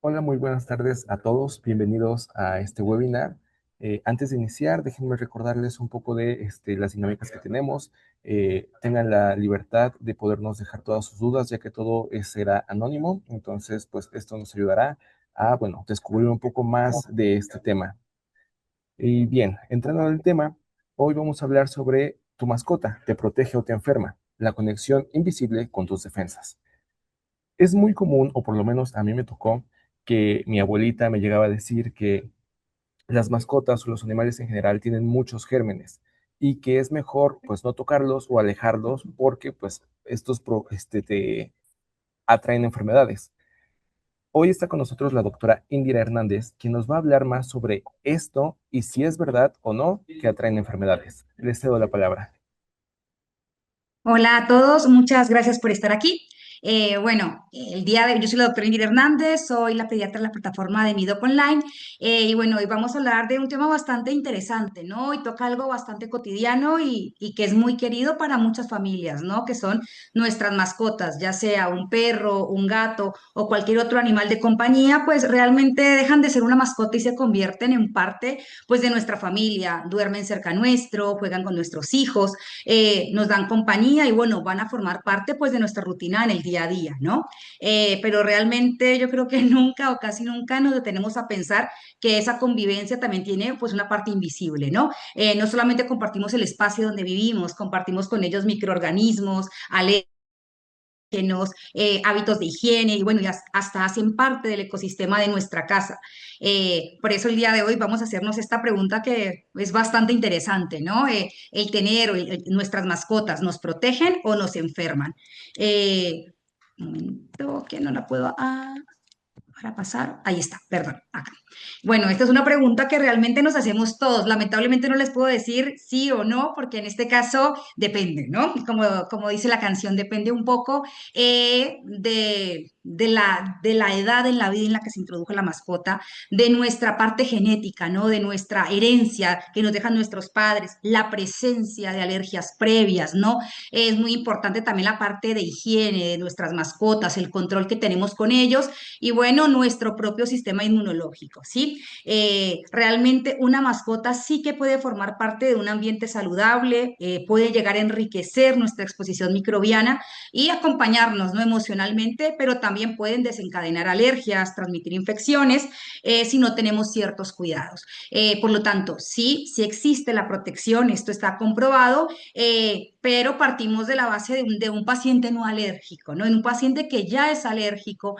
Hola, muy buenas tardes a todos. Bienvenidos a este webinar. Antes de iniciar, déjenme recordarles un poco de las dinámicas que tenemos. Tengan la libertad de podernos dejar todas sus dudas, ya que todo será anónimo. Entonces, pues esto nos ayudará a, bueno, descubrir un poco más de este tema. Y bien, entrando en el tema, hoy vamos a hablar sobre tu mascota, te protege o te enferma, la conexión invisible con tus defensas. Es muy común, o por lo menos a mí me tocó, que mi abuelita me llegaba a decir que las mascotas o los animales en general tienen muchos gérmenes y que es mejor pues no tocarlos o alejarlos porque pues te atraen enfermedades. Hoy está con nosotros la doctora Indira Hernández, quien nos va a hablar más sobre esto y si es verdad o no que atraen enfermedades. Les cedo la palabra. Hola a todos, muchas gracias por estar aquí. El día de yo soy la doctora Indira Hernández, soy la pediatra de la plataforma de Mi Doc Online. Y bueno, hoy vamos a hablar de un tema bastante interesante, ¿no? Y toca algo bastante cotidiano y que es muy querido para muchas familias, ¿no? Que son nuestras mascotas, ya sea un perro, un gato o cualquier otro animal de compañía, pues realmente dejan de ser una mascota y se convierten en parte, pues, de nuestra familia. Duermen cerca nuestro, juegan con nuestros hijos, nos dan compañía y bueno, van a formar parte pues de nuestra rutina en el día a día, ¿no? Pero realmente yo creo que nunca o casi nunca nos detenemos a pensar que esa convivencia también tiene pues una parte invisible, ¿no? No solamente compartimos el espacio donde vivimos, compartimos con ellos microorganismos, hábitos de higiene y bueno, y hasta hacen parte del ecosistema de nuestra casa. Por eso el día de hoy vamos a hacernos esta pregunta que es bastante interesante, ¿no? El tener nuestras mascotas, ¿nos protegen o nos enferman? Un momento, que no la puedo... para pasar, ahí está, perdón, acá. Bueno, esta es una pregunta que realmente nos hacemos todos. Lamentablemente no les puedo decir sí o no, porque en este caso depende, ¿no? Como dice la canción, depende un poco de la edad en la vida en la que se introdujo la mascota, de nuestra parte genética, ¿no? De nuestra herencia que nos dejan nuestros padres, la presencia de alergias previas, ¿no? Es muy importante también la parte de higiene de nuestras mascotas, el control que tenemos con ellos y bueno, nuestro propio sistema inmunológico, ¿sí? Realmente una mascota sí que puede formar parte de un ambiente saludable, puede llegar a enriquecer nuestra exposición microbiana y acompañarnos, ¿no? Emocionalmente, pero también pueden desencadenar alergias, transmitir infecciones, si no tenemos ciertos cuidados. Por lo tanto, sí existe la protección, esto está comprobado, pero partimos de la base de un paciente no alérgico, ¿no? En un paciente que ya es alérgico,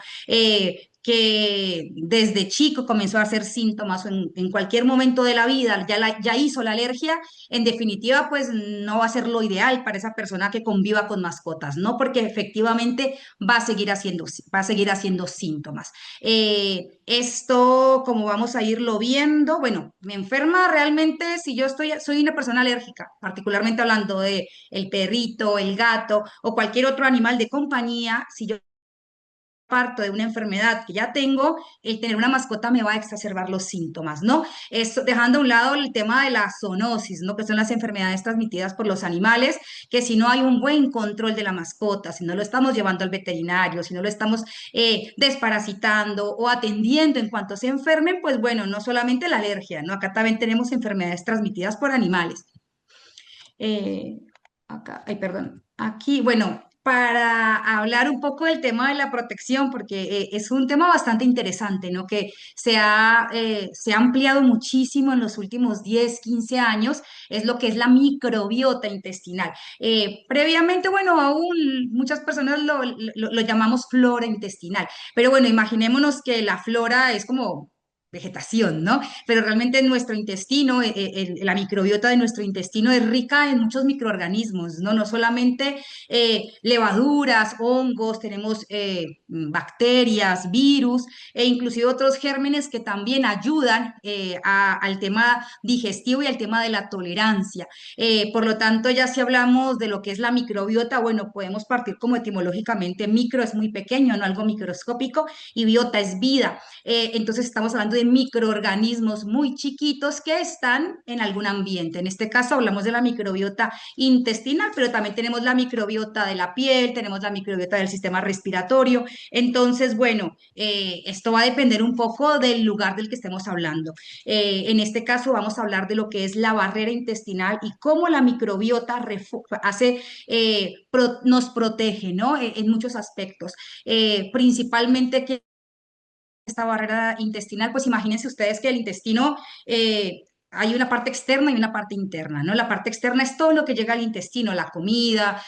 que desde chico comenzó a hacer síntomas o en cualquier momento de la vida ya hizo la alergia, en definitiva, pues no va a ser lo ideal para esa persona que conviva con mascotas, ¿no? Porque efectivamente va a seguir haciendo síntomas. Esto, como vamos a irlo viendo, bueno, me enferma realmente si soy una persona alérgica, particularmente hablando de el perrito, el gato o cualquier otro animal de compañía, si yo parto de una enfermedad que ya tengo, el tener una mascota me va a exacerbar los síntomas, ¿no? Esto, dejando a un lado el tema de la zoonosis, ¿no? Que son las enfermedades transmitidas por los animales, que si no hay un buen control de la mascota, si no lo estamos llevando al veterinario, si no lo estamos desparasitando o atendiendo en cuanto se enfermen, pues bueno, no solamente la alergia, ¿no? Acá también tenemos enfermedades transmitidas por animales. Eh, Acá, ay, perdón. Aquí, bueno, para hablar un poco del tema de la protección, porque es un tema bastante interesante, ¿no? Que se ha ampliado muchísimo en los últimos 10 15 años, es lo que es la microbiota intestinal. Previamente, bueno, aún muchas personas lo llamamos flora intestinal, pero bueno, imaginémonos que la flora es como vegetación, ¿no? Pero realmente nuestro intestino, la microbiota de nuestro intestino es rica en muchos microorganismos, ¿no? No solamente levaduras, hongos, tenemos bacterias, virus e inclusive otros gérmenes que también ayudan al tema digestivo y al tema de la tolerancia. Por lo tanto, ya si hablamos de lo que es la microbiota, bueno, podemos partir como etimológicamente, micro es muy pequeño, no algo microscópico, y biota es vida. Entonces estamos hablando de microorganismos muy chiquitos que están en algún ambiente. En este caso hablamos de la microbiota intestinal, pero también tenemos la microbiota de la piel, tenemos la microbiota del sistema respiratorio. Entonces, bueno, esto va a depender un poco del lugar del que estemos hablando. En este caso vamos a hablar de lo que es la barrera intestinal y cómo la microbiota nos protege, ¿no? En muchos aspectos. Principalmente que esta barrera intestinal, pues imagínense ustedes que el intestino, hay una parte externa y una parte interna, ¿no? La parte externa es todo lo que llega al intestino, la comida,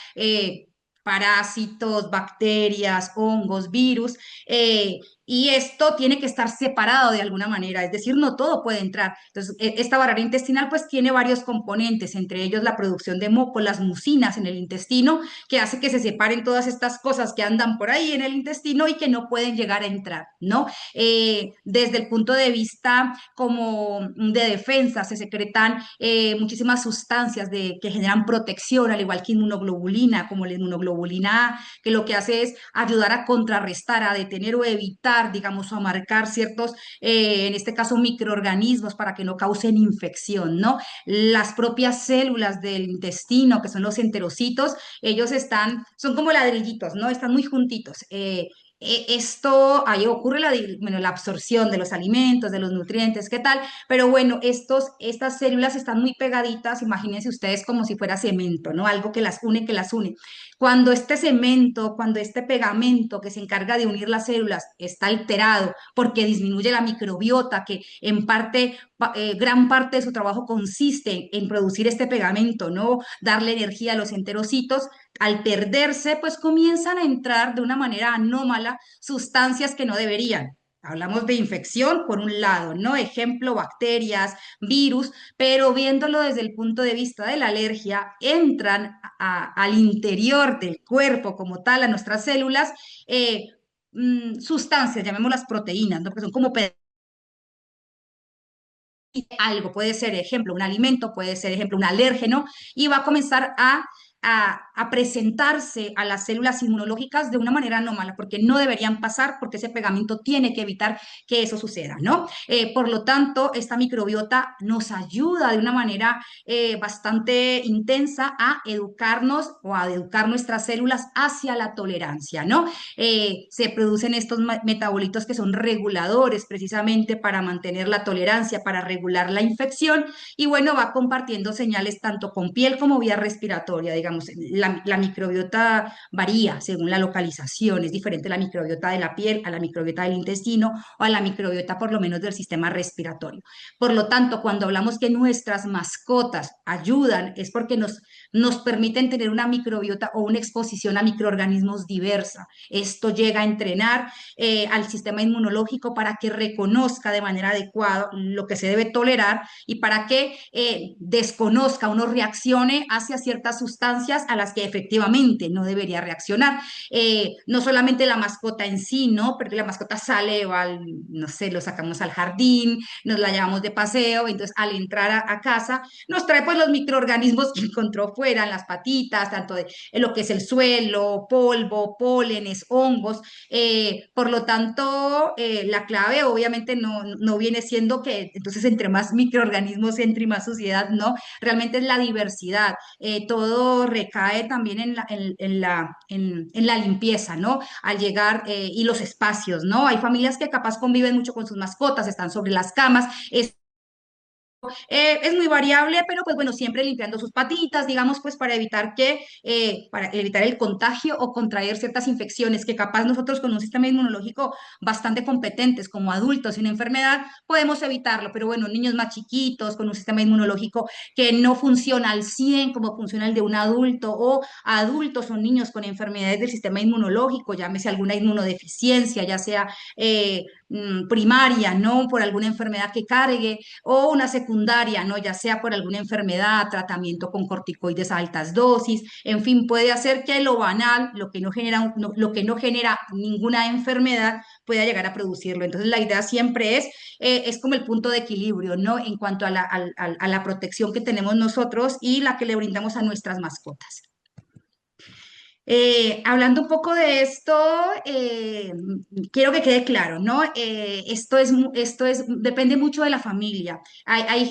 parásitos, bacterias, hongos, virus, y esto tiene que estar separado de alguna manera, es decir, no todo puede entrar. Entonces, esta barrera intestinal pues tiene varios componentes, entre ellos la producción de moco, las mucinas en el intestino, que hace que se separen todas estas cosas que andan por ahí en el intestino y que no pueden llegar a entrar, ¿no? Desde el punto de vista como de defensa, se secretan muchísimas sustancias que generan protección, al igual que inmunoglobulina, como la inmunoglobulina A, que lo que hace es ayudar a contrarrestar, a detener o evitar, digamos, o a marcar ciertos, en este caso, microorganismos para que no causen infección, ¿no? Las propias células del intestino, que son los enterocitos, son como ladrillitos, ¿no? Están muy juntitos. Esto, ahí ocurre bueno, la absorción de los alimentos, de los nutrientes, ¿qué tal? Pero bueno, estas células están muy pegaditas, imagínense ustedes como si fuera cemento, ¿no? Algo que las une. Cuando este cemento, cuando este pegamento que se encarga de unir las células está alterado porque disminuye la microbiota, que en parte, gran parte de su trabajo consiste en producir este pegamento, ¿no? Darle energía a los enterocitos, al perderse, pues comienzan a entrar de una manera anómala sustancias que no deberían. Hablamos de infección por un lado, ¿no? Ejemplo, bacterias, virus, pero viéndolo desde el punto de vista de la alergia, entran al interior del cuerpo como tal, a nuestras células, sustancias, llamémoslas proteínas, ¿no? Que son como algo, puede ser ejemplo un alimento, puede ser ejemplo un alérgeno, y va a comenzar a presentarse a las células inmunológicas de una manera anómala, porque no deberían pasar, porque ese pegamento tiene que evitar que eso suceda, ¿no? Por lo tanto, esta microbiota nos ayuda de una manera bastante intensa a educarnos o a educar nuestras células hacia la tolerancia, ¿no? Se producen estos metabolitos que son reguladores precisamente para mantener la tolerancia, para regular la infección, y bueno, va compartiendo señales tanto con piel como vía respiratoria, digamos, la microbiota varía según la localización, es diferente la microbiota de la piel a la microbiota del intestino o a la microbiota por lo menos del sistema respiratorio. Por lo tanto, cuando hablamos que nuestras mascotas ayudan, es porque nos permiten tener una microbiota o una exposición a microorganismos diversa. Esto llega a entrenar al sistema inmunológico para que reconozca de manera adecuada lo que se debe tolerar y para que desconozca o no reaccione hacia ciertas sustancias a las que efectivamente no debería reaccionar. No solamente la mascota en sí, ¿no? Porque la mascota sale o no sé, lo sacamos al jardín, nos la llevamos de paseo, entonces al entrar a casa nos trae pues los microorganismos que encontró fuera, en las patitas, tanto de en lo que es el suelo, polvo, pólenes, hongos. Por lo tanto, la clave obviamente no viene siendo que entonces entre más microorganismos entre y más suciedad, no, realmente es la diversidad. Todo recae también en la limpieza, ¿no? Al llegar y los espacios, ¿no? Hay familias que capaz conviven mucho con sus mascotas, están sobre las camas, es muy variable, pero pues bueno, siempre limpiando sus patitas, digamos, pues para evitar el contagio o contraer ciertas infecciones que capaz nosotros con un sistema inmunológico bastante competentes como adultos y una enfermedad podemos evitarlo, pero bueno, niños más chiquitos con un sistema inmunológico que no funciona al 100 como funciona el de un adulto, o adultos o niños con enfermedades del sistema inmunológico, llámese alguna inmunodeficiencia, ya sea primaria, ¿no? Por alguna enfermedad que cargue, o una secundaria, ¿no? Ya sea por alguna enfermedad, tratamiento con corticoides a altas dosis, en fin, puede hacer que lo banal, lo que no genera ninguna enfermedad, pueda llegar a producirlo. Entonces, la idea siempre es como el punto de equilibrio, ¿no? En cuanto a la protección que tenemos nosotros y la que le brindamos a nuestras mascotas. Hablando un poco de esto, quiero que quede claro, ¿no? Depende mucho de la familia.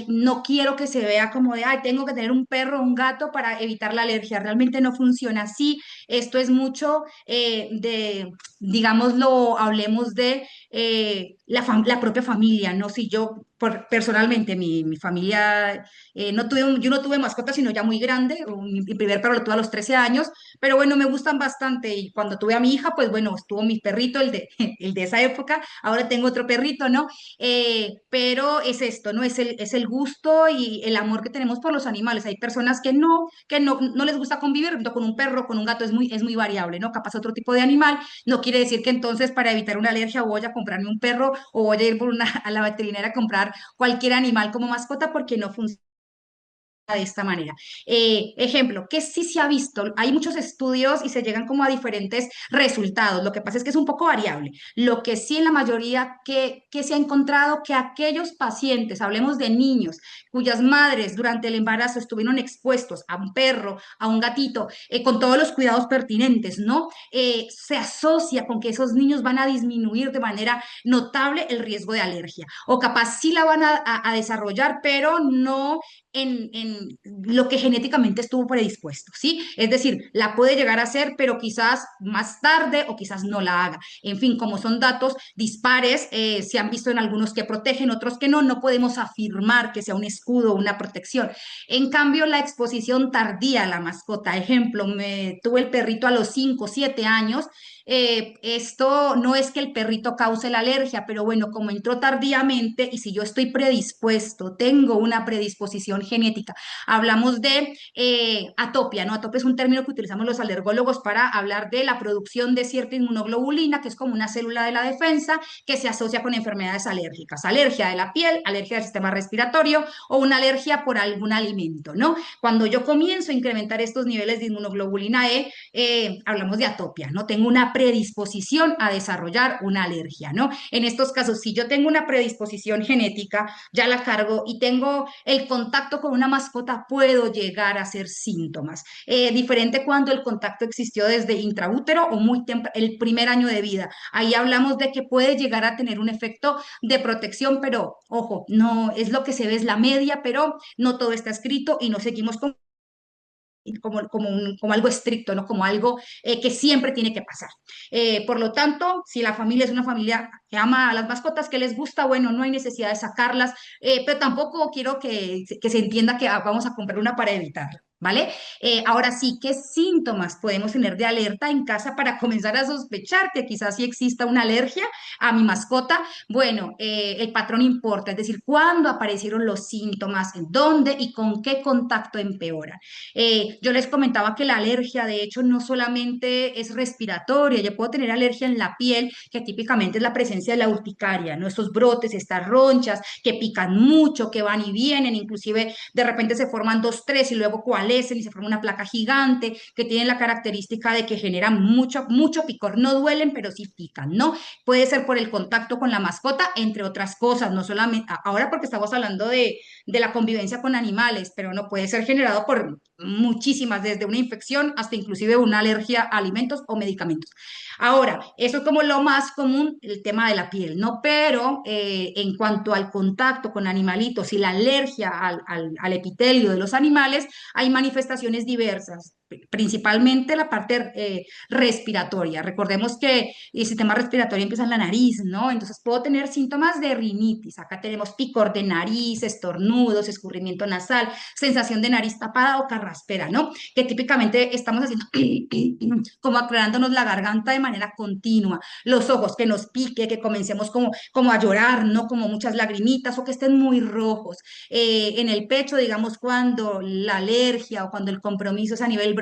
No quiero que se vea como de, ay, tengo que tener un perro o un gato para evitar la alergia. Realmente no funciona así. Esto es mucho digámoslo, hablemos de la propia familia, ¿no? Si yo, personalmente, mi familia, yo no tuve mascota, sino ya muy grande. Mi primer perro lo tuve a los 13 años, pero bueno, me gustan bastante y cuando tuve a mi hija, pues bueno, estuvo mi perrito, el de esa época, ahora tengo otro perrito, ¿no? Pero es esto, ¿no? Es el gusto y el amor que tenemos por los animales. Hay personas que no les gusta convivir tanto con un perro, con un gato, es muy variable, ¿no? Capaz otro tipo de animal, no quiere decir que entonces para evitar una alergia voy a comprarme un perro o voy a ir a la veterinaria a comprar cualquier animal como mascota porque no funciona de esta manera. Ejemplo, que sí se ha visto, hay muchos estudios y se llegan como a diferentes resultados, lo que pasa es que es un poco variable. Lo que sí en la mayoría que se ha encontrado que aquellos pacientes, hablemos de niños, cuyas madres durante el embarazo estuvieron expuestos a un perro, a un gatito, con todos los cuidados pertinentes, ¿no? Se asocia con que esos niños van a disminuir de manera notable el riesgo de alergia, o capaz sí la van a desarrollar, pero no en lo que genéticamente estuvo predispuesto, ¿sí? Es decir, la puede llegar a hacer, pero quizás más tarde o quizás no la haga. En fin, como son datos dispares, se han visto en algunos que protegen, otros que no, no podemos afirmar que sea un escudo o una protección. En cambio, la exposición tardía a la mascota, ejemplo, tuve el perrito a los 5 7 años, esto no es que el perrito cause la alergia, pero bueno, como entró tardíamente y si yo estoy predispuesto, tengo una predisposición genética, hablamos de atopia, ¿no? Atopia es un término que utilizamos los alergólogos para hablar de la producción de cierta inmunoglobulina, que es como una célula de la defensa que se asocia con enfermedades alérgicas, alergia de la piel, alergia del sistema respiratorio o una alergia por algún alimento, ¿no? Cuando yo comienzo a incrementar estos niveles de inmunoglobulina E, hablamos de atopia, ¿no? Tengo una predisposición a desarrollar una alergia, ¿no? En estos casos, si yo tengo una predisposición genética, ya la cargo y tengo el contacto con una mascota, puedo llegar a hacer síntomas. Diferente cuando el contacto existió desde intraútero o muy el primer año de vida. Ahí hablamos de que puede llegar a tener un efecto de protección, pero ojo, no es lo que se ve, es la media, pero no todo está escrito y no seguimos como algo estricto, ¿no? Como algo que siempre tiene que pasar. Por lo tanto, si la familia es una familia que ama a las mascotas, que les gusta, bueno, no hay necesidad de sacarlas, pero tampoco quiero que se entienda que vamos a comprar una para evitarlo. ¿Vale? Ahora sí, ¿qué síntomas podemos tener de alerta en casa para comenzar a sospechar que quizás sí exista una alergia a mi mascota? Bueno, el patrón importa, es decir, cuándo aparecieron los síntomas, en dónde y con qué contacto empeoran. Yo les comentaba que la alergia, de hecho, no solamente es respiratoria, yo puedo tener alergia en la piel, que típicamente es la presencia de la urticaria, ¿no? Estos brotes, estas ronchas que pican mucho, que van y vienen, inclusive de repente se forman dos, tres y luego coalescen y se forma una placa gigante que tienen la característica de que generan mucho, mucho picor. No duelen, pero sí pican, ¿no? Puede ser por el contacto con la mascota, entre otras cosas, no solamente, ahora porque estamos hablando de la convivencia con animales, pero no puede ser generado por muchísimas, desde una infección hasta inclusive una alergia a alimentos o medicamentos. Ahora, eso es como lo más común, el tema de la piel, ¿no? Pero en cuanto al contacto con animalitos y la alergia al epitelio de los animales, hay manifestaciones diversas, principalmente la parte respiratoria. Recordemos que el sistema respiratorio empieza en la nariz, ¿no? Entonces puedo tener síntomas de rinitis. Acá tenemos picor de nariz, estornudos, escurrimiento nasal, sensación de nariz tapada o carraspera, ¿no? Que típicamente estamos haciendo como aclarándonos la garganta de manera continua, los ojos que nos pique, que comencemos como a llorar, ¿no? Como muchas lagrimitas o que estén muy rojos. En el pecho, digamos, cuando la alergia o cuando el compromiso es a nivel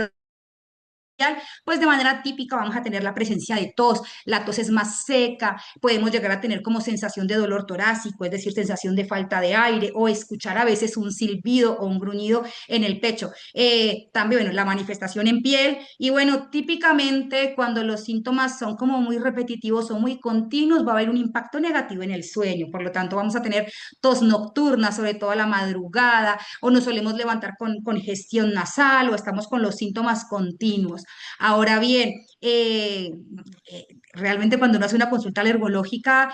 pues de manera típica vamos a tener la presencia de tos, la tos es más seca, podemos llegar a tener como sensación de dolor torácico, es decir, sensación de falta de aire o escuchar a veces un silbido o un gruñido en el pecho. También, bueno, la manifestación en piel y bueno, típicamente cuando los síntomas son como muy repetitivos o muy continuos, va a haber un impacto negativo en el sueño, por lo tanto vamos a tener tos nocturna, sobre todo a la madrugada, o nos solemos levantar con congestión nasal o estamos con los síntomas continuos. Ahora bien, realmente cuando uno hace una consulta alergológica,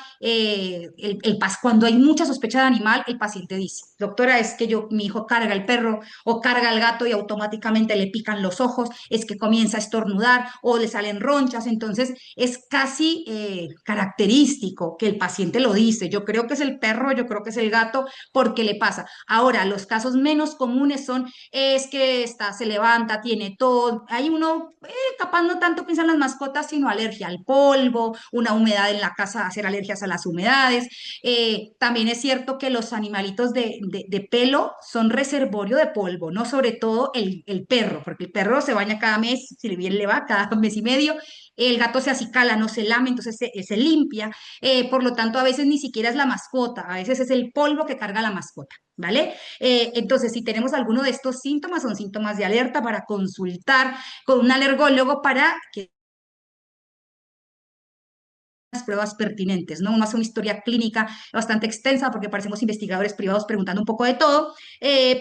cuando hay mucha sospecha de animal, el paciente dice, doctora, es que mi hijo carga el perro o carga el gato y automáticamente le pican los ojos, es que comienza a estornudar o le salen ronchas, entonces es casi característico que el paciente lo dice, yo creo que es el perro, yo creo que es el gato, porque le pasa. Ahora, los casos menos comunes son, es que se levanta, tiene todo, hay uno, capaz no tanto piensa en las mascotas, sino alergia al polvo, una humedad en la casa, hacer alergias a las humedades. También es cierto que los animalitos de pelo son reservorio de polvo, ¿no? Sobre todo el perro, porque el perro se baña cada mes, si bien le va, cada mes y medio. El gato se acicala, no se lame, entonces se limpia. Por lo tanto, a veces ni siquiera es la mascota, a veces es el polvo que carga la mascota, ¿vale? Entonces, si tenemos alguno de estos síntomas, son síntomas de alerta para consultar con un alergólogo para que las pruebas pertinentes, ¿no? Uno hace una historia clínica bastante extensa porque parecemos investigadores privados preguntando un poco de todo,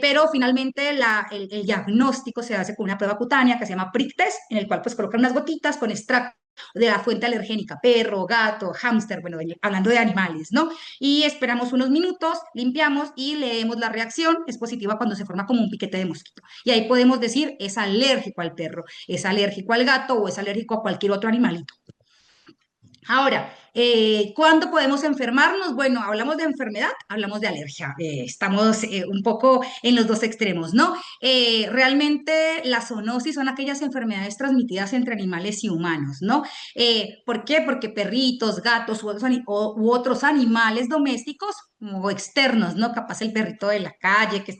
pero finalmente el diagnóstico se hace con una prueba cutánea que se llama prick test, en el cual pues colocan unas gotitas con extracto de la fuente alergénica, perro, gato, hámster, bueno, hablando de animales, ¿no? Y esperamos unos minutos, limpiamos y leemos la reacción, es positiva cuando se forma como un piquete de mosquito. Y ahí podemos decir, es alérgico al perro, es alérgico al gato o es alérgico a cualquier otro animalito. Ahora, ¿cuándo podemos enfermarnos? Bueno, hablamos de enfermedad, hablamos de alergia. Estamos un poco en los dos extremos, ¿no? Realmente las zoonosis son aquellas enfermedades transmitidas entre animales y humanos, ¿no? ¿Por qué? Porque perritos, gatos u otros animales domésticos o externos, ¿no? Capaz el perrito de la calle que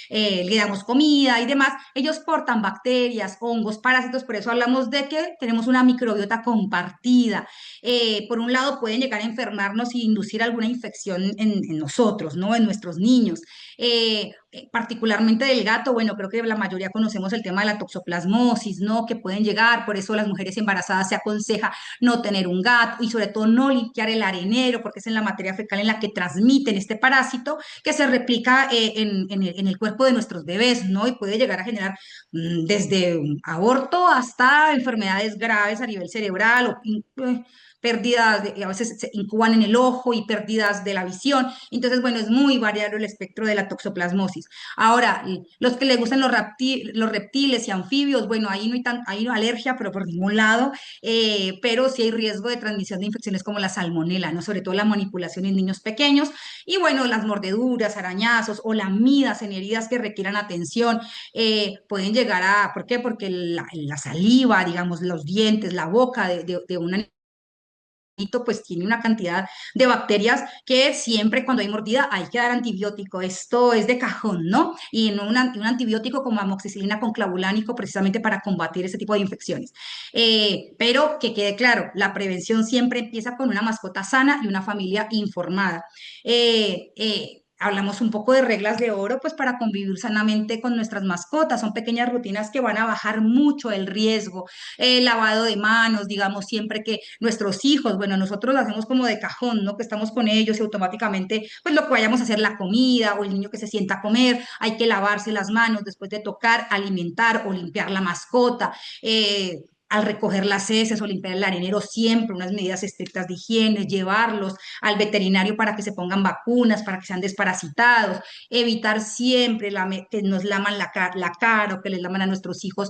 le damos comida y demás, ellos portan bacterias, hongos, parásitos, por eso hablamos de que tenemos una microbiota compartida. Por un lado pueden llegar a enfermarnos y inducir alguna infección en nosotros, ¿no? En nuestros niños. Particularmente del gato, bueno, creo que la mayoría conocemos el tema de la toxoplasmosis, ¿no? Que pueden llegar, por eso las mujeres embarazadas se aconseja no tener un gato y sobre todo no limpiar el arenero, porque es en la materia fecal en la que transmiten este parásito que se replica en el cuerpo de nuestros bebés, ¿no? Y puede llegar a generar desde un aborto hasta enfermedades graves a nivel cerebral pérdidas, a veces se incuban en el ojo y pérdidas de la visión. Entonces, bueno, es muy variable el espectro de la toxoplasmosis. Ahora, los que les gustan los reptiles y anfibios, bueno, ahí hay no alergia, pero por ningún lado, pero sí hay riesgo de transmisión de infecciones como la salmonela, ¿no? Sobre todo la manipulación en niños pequeños. Y bueno, las mordeduras, arañazos o lamidas en heridas que requieran atención pueden llegar ¿por qué? Porque la saliva, digamos, los dientes, la boca de un pues tiene una cantidad de bacterias que siempre cuando hay mordida hay que dar antibiótico. Esto es de cajón, ¿no? Y no un antibiótico como amoxicilina con clavulánico precisamente para combatir ese tipo de infecciones. Pero que quede claro, la prevención siempre empieza con una mascota sana y una familia informada. Hablamos un poco de reglas de oro, pues para convivir sanamente con nuestras mascotas. Son pequeñas rutinas que van a bajar mucho el riesgo. Lavado de manos, digamos, siempre que nuestros hijos, bueno, nosotros lo hacemos como de cajón, ¿no? Que estamos con ellos y automáticamente, pues lo que vayamos a hacer la comida o el niño que se sienta a comer, hay que lavarse las manos después de tocar, alimentar o limpiar la mascota. Al recoger las heces o limpiar el arenero, siempre unas medidas estrictas de higiene, llevarlos al veterinario para que se pongan vacunas, para que sean desparasitados, evitar siempre que nos laman la cara o que les laman a nuestros hijos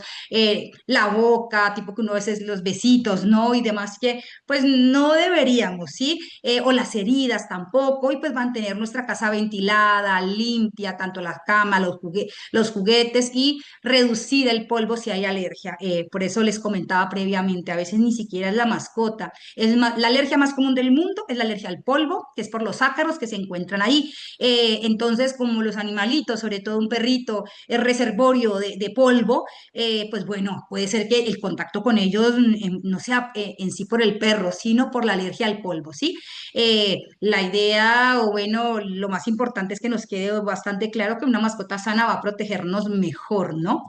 la boca, tipo que uno a veces los besitos, ¿no? Y demás que pues no deberíamos, ¿sí? O las heridas tampoco, y pues mantener nuestra casa ventilada, limpia, tanto la cama, los juguetes y reducir el polvo si hay alergia. Por eso les comentaba previamente, a veces ni siquiera es la mascota, es más, la alergia más común del mundo es la alergia al polvo, que es por los ácaros que se encuentran ahí. Entonces, como los animalitos, sobre todo un perrito, es reservorio de polvo, pues bueno, puede ser que el contacto con ellos no sea en sí por el perro, sino por la alergia al polvo, ¿sí? La idea, o bueno, lo más importante es que nos quede bastante claro que una mascota sana va a protegernos mejor, ¿no?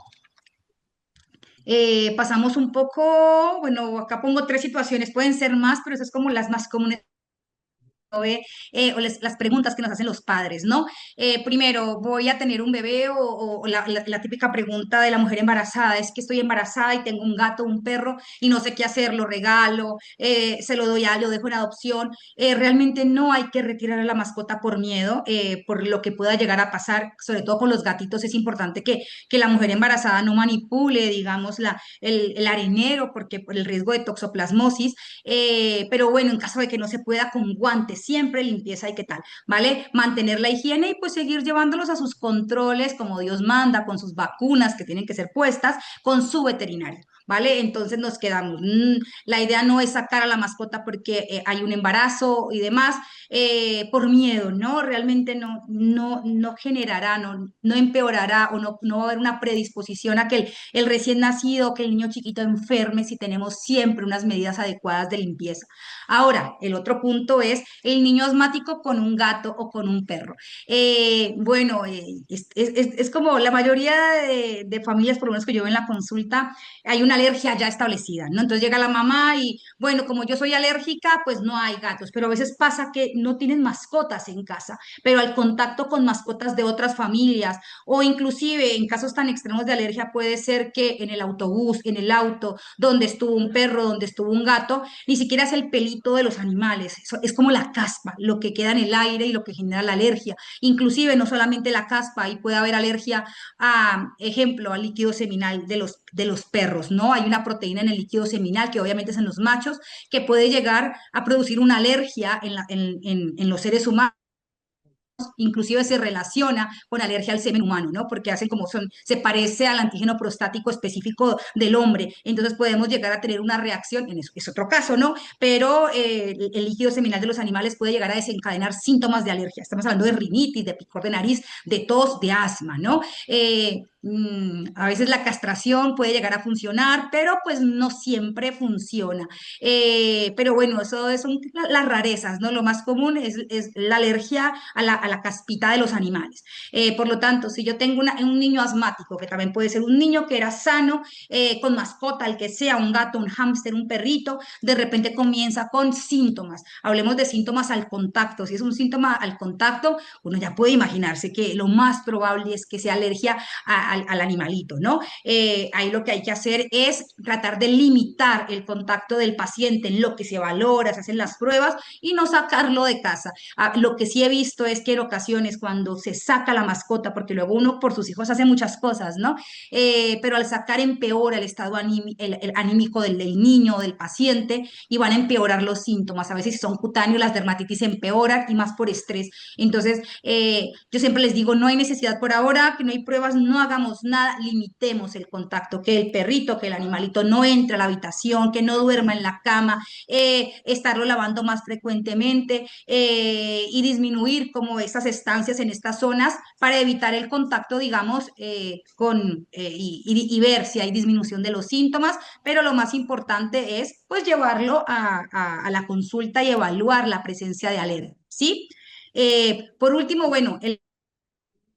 Pasamos un poco, bueno, acá pongo tres situaciones, pueden ser más, pero esas es como las más comunes ve o las preguntas que nos hacen los padres, ¿no? Primero, ¿voy a tener un bebé? O la típica pregunta de la mujer embarazada, es que estoy embarazada y tengo un gato, un perro y no sé qué hacer, lo regalo, se lo doy a, lo dejo en adopción. Realmente no hay que retirar a la mascota por miedo, por lo que pueda llegar a pasar, sobre todo con los gatitos, es importante que la mujer embarazada no manipule, digamos, el arenero, porque por el riesgo de toxoplasmosis, pero bueno, en caso de que no se pueda, con guantes, siempre limpieza y qué tal, ¿vale? Mantener la higiene y pues seguir llevándolos a sus controles como Dios manda, con sus vacunas que tienen que ser puestas, con su veterinario. ¿Vale? Entonces nos quedamos. La idea no es sacar a la mascota porque hay un embarazo y demás, por miedo, ¿no? Realmente no generará, no empeorará o no va a haber una predisposición a que el recién nacido, que el niño chiquito enferme si tenemos siempre unas medidas adecuadas de limpieza. Ahora, el otro punto es el niño asmático con un gato o con un perro. Bueno, es como la mayoría de familias, por lo menos que yo veo en la consulta, hay una alergia ya establecida, ¿no? Entonces llega la mamá y, bueno, como yo soy alérgica, pues no hay gatos, pero a veces pasa que no tienen mascotas en casa, pero al contacto con mascotas de otras familias o inclusive en casos tan extremos de alergia puede ser que en el autobús, en el auto, donde estuvo un perro, donde estuvo un gato, ni siquiera es el pelito de los animales, es como la caspa, lo que queda en el aire y lo que genera la alergia. Inclusive no solamente la caspa, ahí puede haber alergia a, ejemplo, al líquido seminal de los perros, ¿no? Hay una proteína en el líquido seminal que obviamente es en los machos, que puede llegar a producir una alergia en los seres humanos, inclusive se relaciona con alergia al semen humano, ¿no? Porque hacen como son, se parece al antígeno prostático específico del hombre, entonces podemos llegar a tener una reacción, en eso es otro caso, ¿no? Pero el líquido seminal de los animales puede llegar a desencadenar síntomas de alergia. Estamos hablando de rinitis, de picor de nariz, de tos, de asma, ¿no? A veces la castración puede llegar a funcionar, pero pues no siempre funciona. Pero bueno, eso son las rarezas, ¿no? Lo más común es la alergia a la caspita de los animales. Por lo tanto, si yo tengo un niño asmático, que también puede ser un niño que era sano, con mascota, el que sea, un gato, un hámster, un perrito, de repente comienza con síntomas. Hablemos de síntomas al contacto. Si es un síntoma al contacto, uno ya puede imaginarse que lo más probable es que sea alergia al animalito, ¿no? Ahí lo que hay que hacer es tratar de limitar el contacto del paciente en lo que se valora, se hacen las pruebas y no sacarlo de casa. Lo que sí he visto es que en ocasiones cuando se saca la mascota, porque luego uno por sus hijos hace muchas cosas, ¿no? Pero al sacar empeora el estado el anímico del niño o del paciente y van a empeorar los síntomas. A veces si son cutáneos, las dermatitis empeoran y más por estrés. Entonces, yo siempre les digo, no hay necesidad por ahora, que no hay pruebas, no hagamos nada, limitemos el contacto, que el perrito, que el animalito no entre a la habitación, que no duerma en la cama, estarlo lavando más frecuentemente y disminuir como estas estancias en estas zonas para evitar el contacto, digamos, y ver si hay disminución de los síntomas, pero lo más importante es pues llevarlo a la consulta y evaluar la presencia de alergia, ¿sí? Por último, bueno, el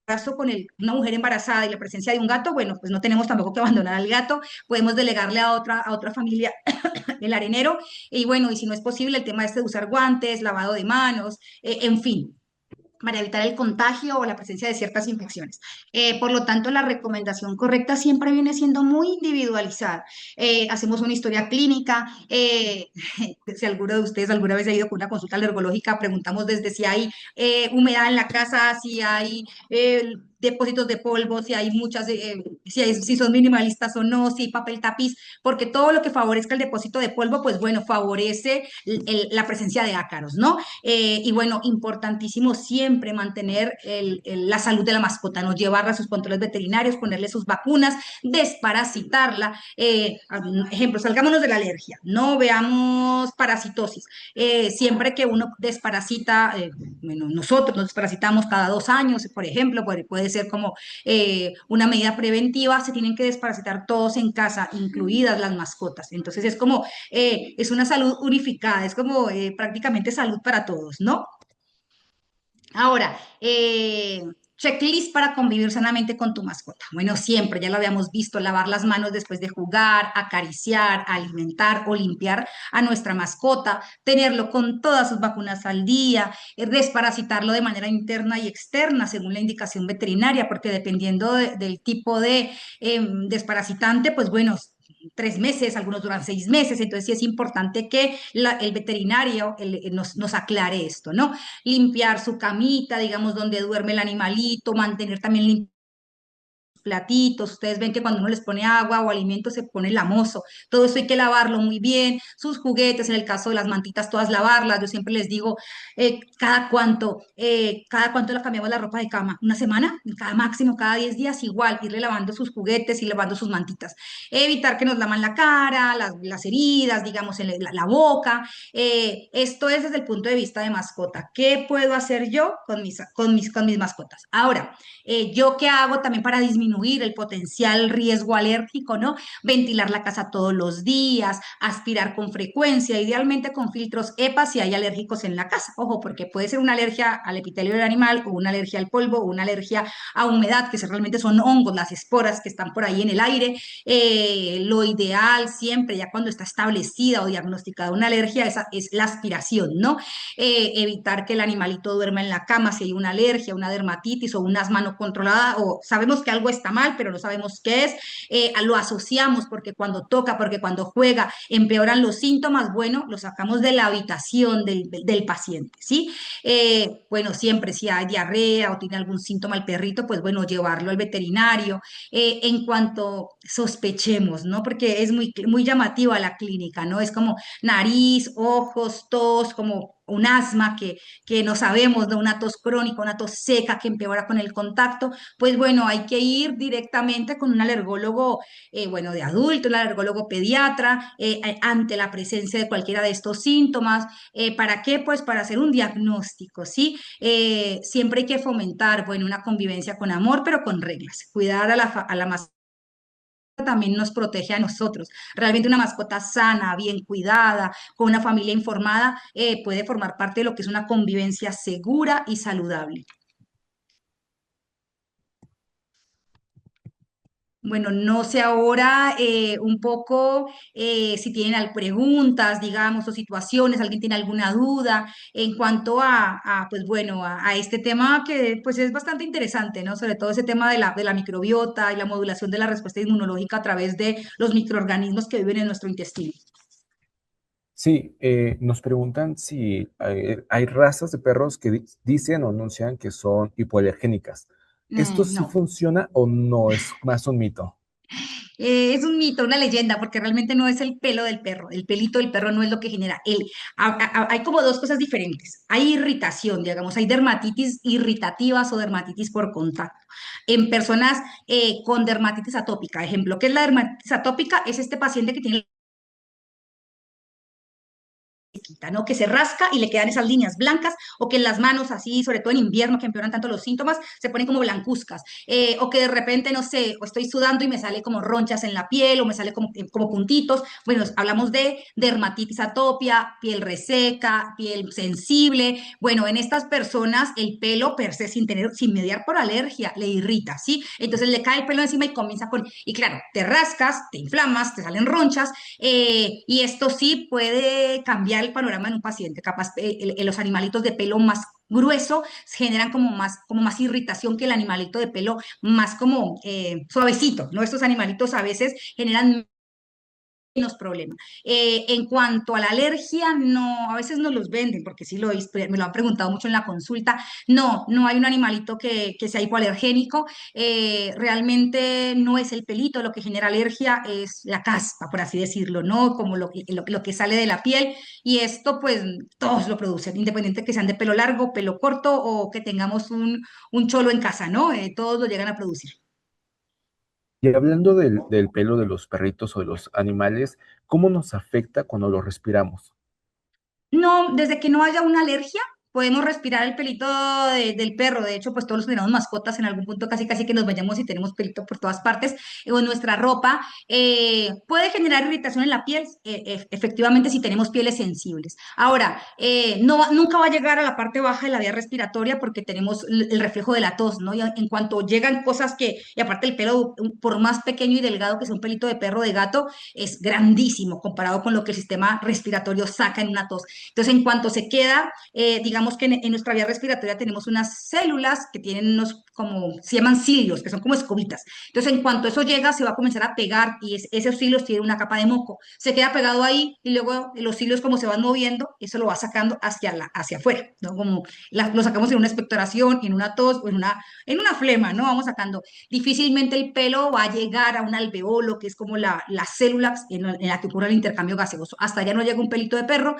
caso con una mujer embarazada y la presencia de un gato, bueno, pues no tenemos tampoco que abandonar al gato, podemos delegarle a otra familia el arenero, y bueno, y si no es posible, el tema este de usar guantes, lavado de manos, en fin, para evitar el contagio o la presencia de ciertas infecciones. Por lo tanto, la recomendación correcta siempre viene siendo muy individualizada. Hacemos una historia clínica. Si alguno de ustedes alguna vez ha ido con una consulta alergológica, preguntamos desde si hay humedad en la casa, si hay depósitos de polvo, si hay si son minimalistas o no, si hay papel tapiz, porque todo lo que favorezca el depósito de polvo, pues bueno, favorece la presencia de ácaros, ¿no? Y bueno, importantísimo siempre mantener la salud de la mascota, no llevarla a sus controles veterinarios, ponerle sus vacunas, desparasitarla. Ejemplo, salgámonos de la alergia, no veamos parasitosis. Siempre que uno desparasita, bueno, nosotros nos desparasitamos cada 2 años, por ejemplo, puede ser como una medida preventiva, se tienen que desparasitar todos en casa, incluidas las mascotas. Entonces es una salud unificada, es como prácticamente salud para todos, ¿no? Ahora, checklist para convivir sanamente con tu mascota. Bueno, siempre, ya lo habíamos visto, lavar las manos después de jugar, acariciar, alimentar o limpiar a nuestra mascota, tenerlo con todas sus vacunas al día, desparasitarlo de manera interna y externa según la indicación veterinaria, porque dependiendo del tipo de desparasitante, pues bueno, 3 meses, algunos duran 6 meses, entonces sí es importante que el veterinario nos aclare esto, ¿no? Limpiar su camita, digamos, donde duerme el animalito, mantener también limpio platitos, ustedes ven que cuando uno les pone agua o alimento se pone lamoso, todo eso hay que lavarlo muy bien, sus juguetes, en el caso de las mantitas, todas lavarlas, yo siempre les digo, cada cuánto le cambiamos la ropa de cama, una semana, cada máximo, cada 10 días, igual, irle lavando sus juguetes y lavando sus mantitas, evitar que nos laman la cara, las heridas, digamos, en la boca, esto es desde el punto de vista de mascota, ¿qué puedo hacer yo con mis mascotas? Ahora, ¿yo qué hago también para disminuir el potencial riesgo alérgico, ¿no? Ventilar la casa todos los días, aspirar con frecuencia, idealmente con filtros EPA si hay alérgicos en la casa. Ojo, porque puede ser una alergia al epitelio del animal o una alergia al polvo o una alergia a humedad, que realmente son hongos, las esporas que están por ahí en el aire. Lo ideal siempre, ya cuando está establecida o diagnosticada una alergia, es la aspiración, ¿no? Evitar que el animalito duerma en la cama si hay una alergia, una dermatitis o un asma no controlada, o sabemos que algo está mal, pero no sabemos qué es, lo asociamos porque cuando toca, porque cuando juega, empeoran los síntomas, bueno, lo sacamos de la habitación del paciente, ¿sí? Bueno, siempre si hay diarrea o tiene algún síntoma el perrito, pues bueno, llevarlo al veterinario. En cuanto sospechemos, ¿no? Porque es muy llamativa la clínica, ¿no? Es como nariz, ojos, tos, como un asma que no sabemos, de una tos crónica, una tos seca que empeora con el contacto, pues bueno, hay que ir directamente con un alergólogo, bueno, de adulto, un alergólogo pediatra, ante la presencia de cualquiera de estos síntomas. ¿Para qué? Pues para hacer un diagnóstico, ¿sí? Siempre hay que fomentar, bueno, una convivencia con amor, pero con reglas. Cuidar a la mascota también nos protege a nosotros. Realmente una mascota sana, bien cuidada, con una familia informada, puede formar parte de lo que es una convivencia segura y saludable. Bueno, no sé ahora un poco si tienen preguntas, digamos, o situaciones, alguien tiene alguna duda en cuanto pues bueno, a este tema que pues es bastante interesante, ¿no? Sobre todo ese tema de la microbiota y la modulación de la respuesta inmunológica a través de los microorganismos que viven en nuestro intestino. Sí, nos preguntan si hay razas de perros que dicen o anuncian que son hipoalergénicas. ¿Esto sí No. funciona o no? Es más un mito. Es un mito, una leyenda, porque realmente no es el pelo del perro, el pelito del perro no es lo que genera. Hay como dos cosas diferentes. Hay irritación, digamos, hay dermatitis irritativas o dermatitis por contacto. En personas con dermatitis atópica, ejemplo, ¿qué es la dermatitis atópica? Es este paciente que tiene quita, ¿no? Que se rasca y le quedan esas líneas blancas, o que en las manos, así, sobre todo en invierno, que empeoran tanto los síntomas, se ponen como blancuzcas, o que de repente, no sé, o estoy sudando y me sale como ronchas en la piel, o me sale como puntitos. Bueno, hablamos de dermatitis atopia, piel reseca, piel sensible. Bueno, en estas personas el pelo per se, sin mediar por alergia, le irrita, ¿sí? Entonces le cae el pelo encima y comienza y claro, te rascas, te inflamas, te salen ronchas, y esto sí puede cambiar el panorama en un paciente. Capaz, los animalitos de pelo más grueso generan como más irritación que el animalito de pelo más como suavecito, ¿no? Estos animalitos a veces generan menos problema. En cuanto a la alergia, no, a veces no los venden, porque sí me lo han preguntado mucho en la consulta. No, no hay un animalito que sea hipoalergénico. Realmente no es el pelito lo que genera alergia, es la caspa, por así decirlo, ¿no? Como lo que sale de la piel. Y esto, pues, todos lo producen, independiente que sean de pelo largo, pelo corto o que tengamos un cholo en casa, ¿no? Todos lo llegan a producir. Y hablando del pelo de los perritos o de los animales, ¿cómo nos afecta cuando lo respiramos? No, desde que no haya una alergia, podemos respirar el pelito del perro. De hecho, pues todos los que tenemos mascotas en algún punto casi casi que nos vayamos y tenemos pelito por todas partes, o en nuestra ropa, puede generar irritación en la piel, efectivamente si tenemos pieles sensibles. Ahora, no, nunca va a llegar a la parte baja de la vía respiratoria porque tenemos el reflejo de la tos, ¿no? Y en cuanto llegan cosas que, y aparte el pelo, por más pequeño y delgado que sea un pelito de perro o de gato, es grandísimo comparado con lo que el sistema respiratorio saca en una tos. Entonces, en cuanto se queda, digamos que en nuestra vía respiratoria tenemos unas células que tienen unos, como, se llaman cilios, que son como escobitas. Entonces, en cuanto eso llega, se va a comenzar a pegar y esos cilios tienen una capa de moco. Se queda pegado ahí y luego los cilios, como se van moviendo, eso lo va sacando hacia afuera, ¿no? Como lo sacamos en una expectoración, en una tos o en una flema, ¿no? Vamos sacando. Difícilmente el pelo va a llegar a un alveolo, que es como la célula en la que ocurre el intercambio gaseoso. Hasta allá no llega un pelito de perro.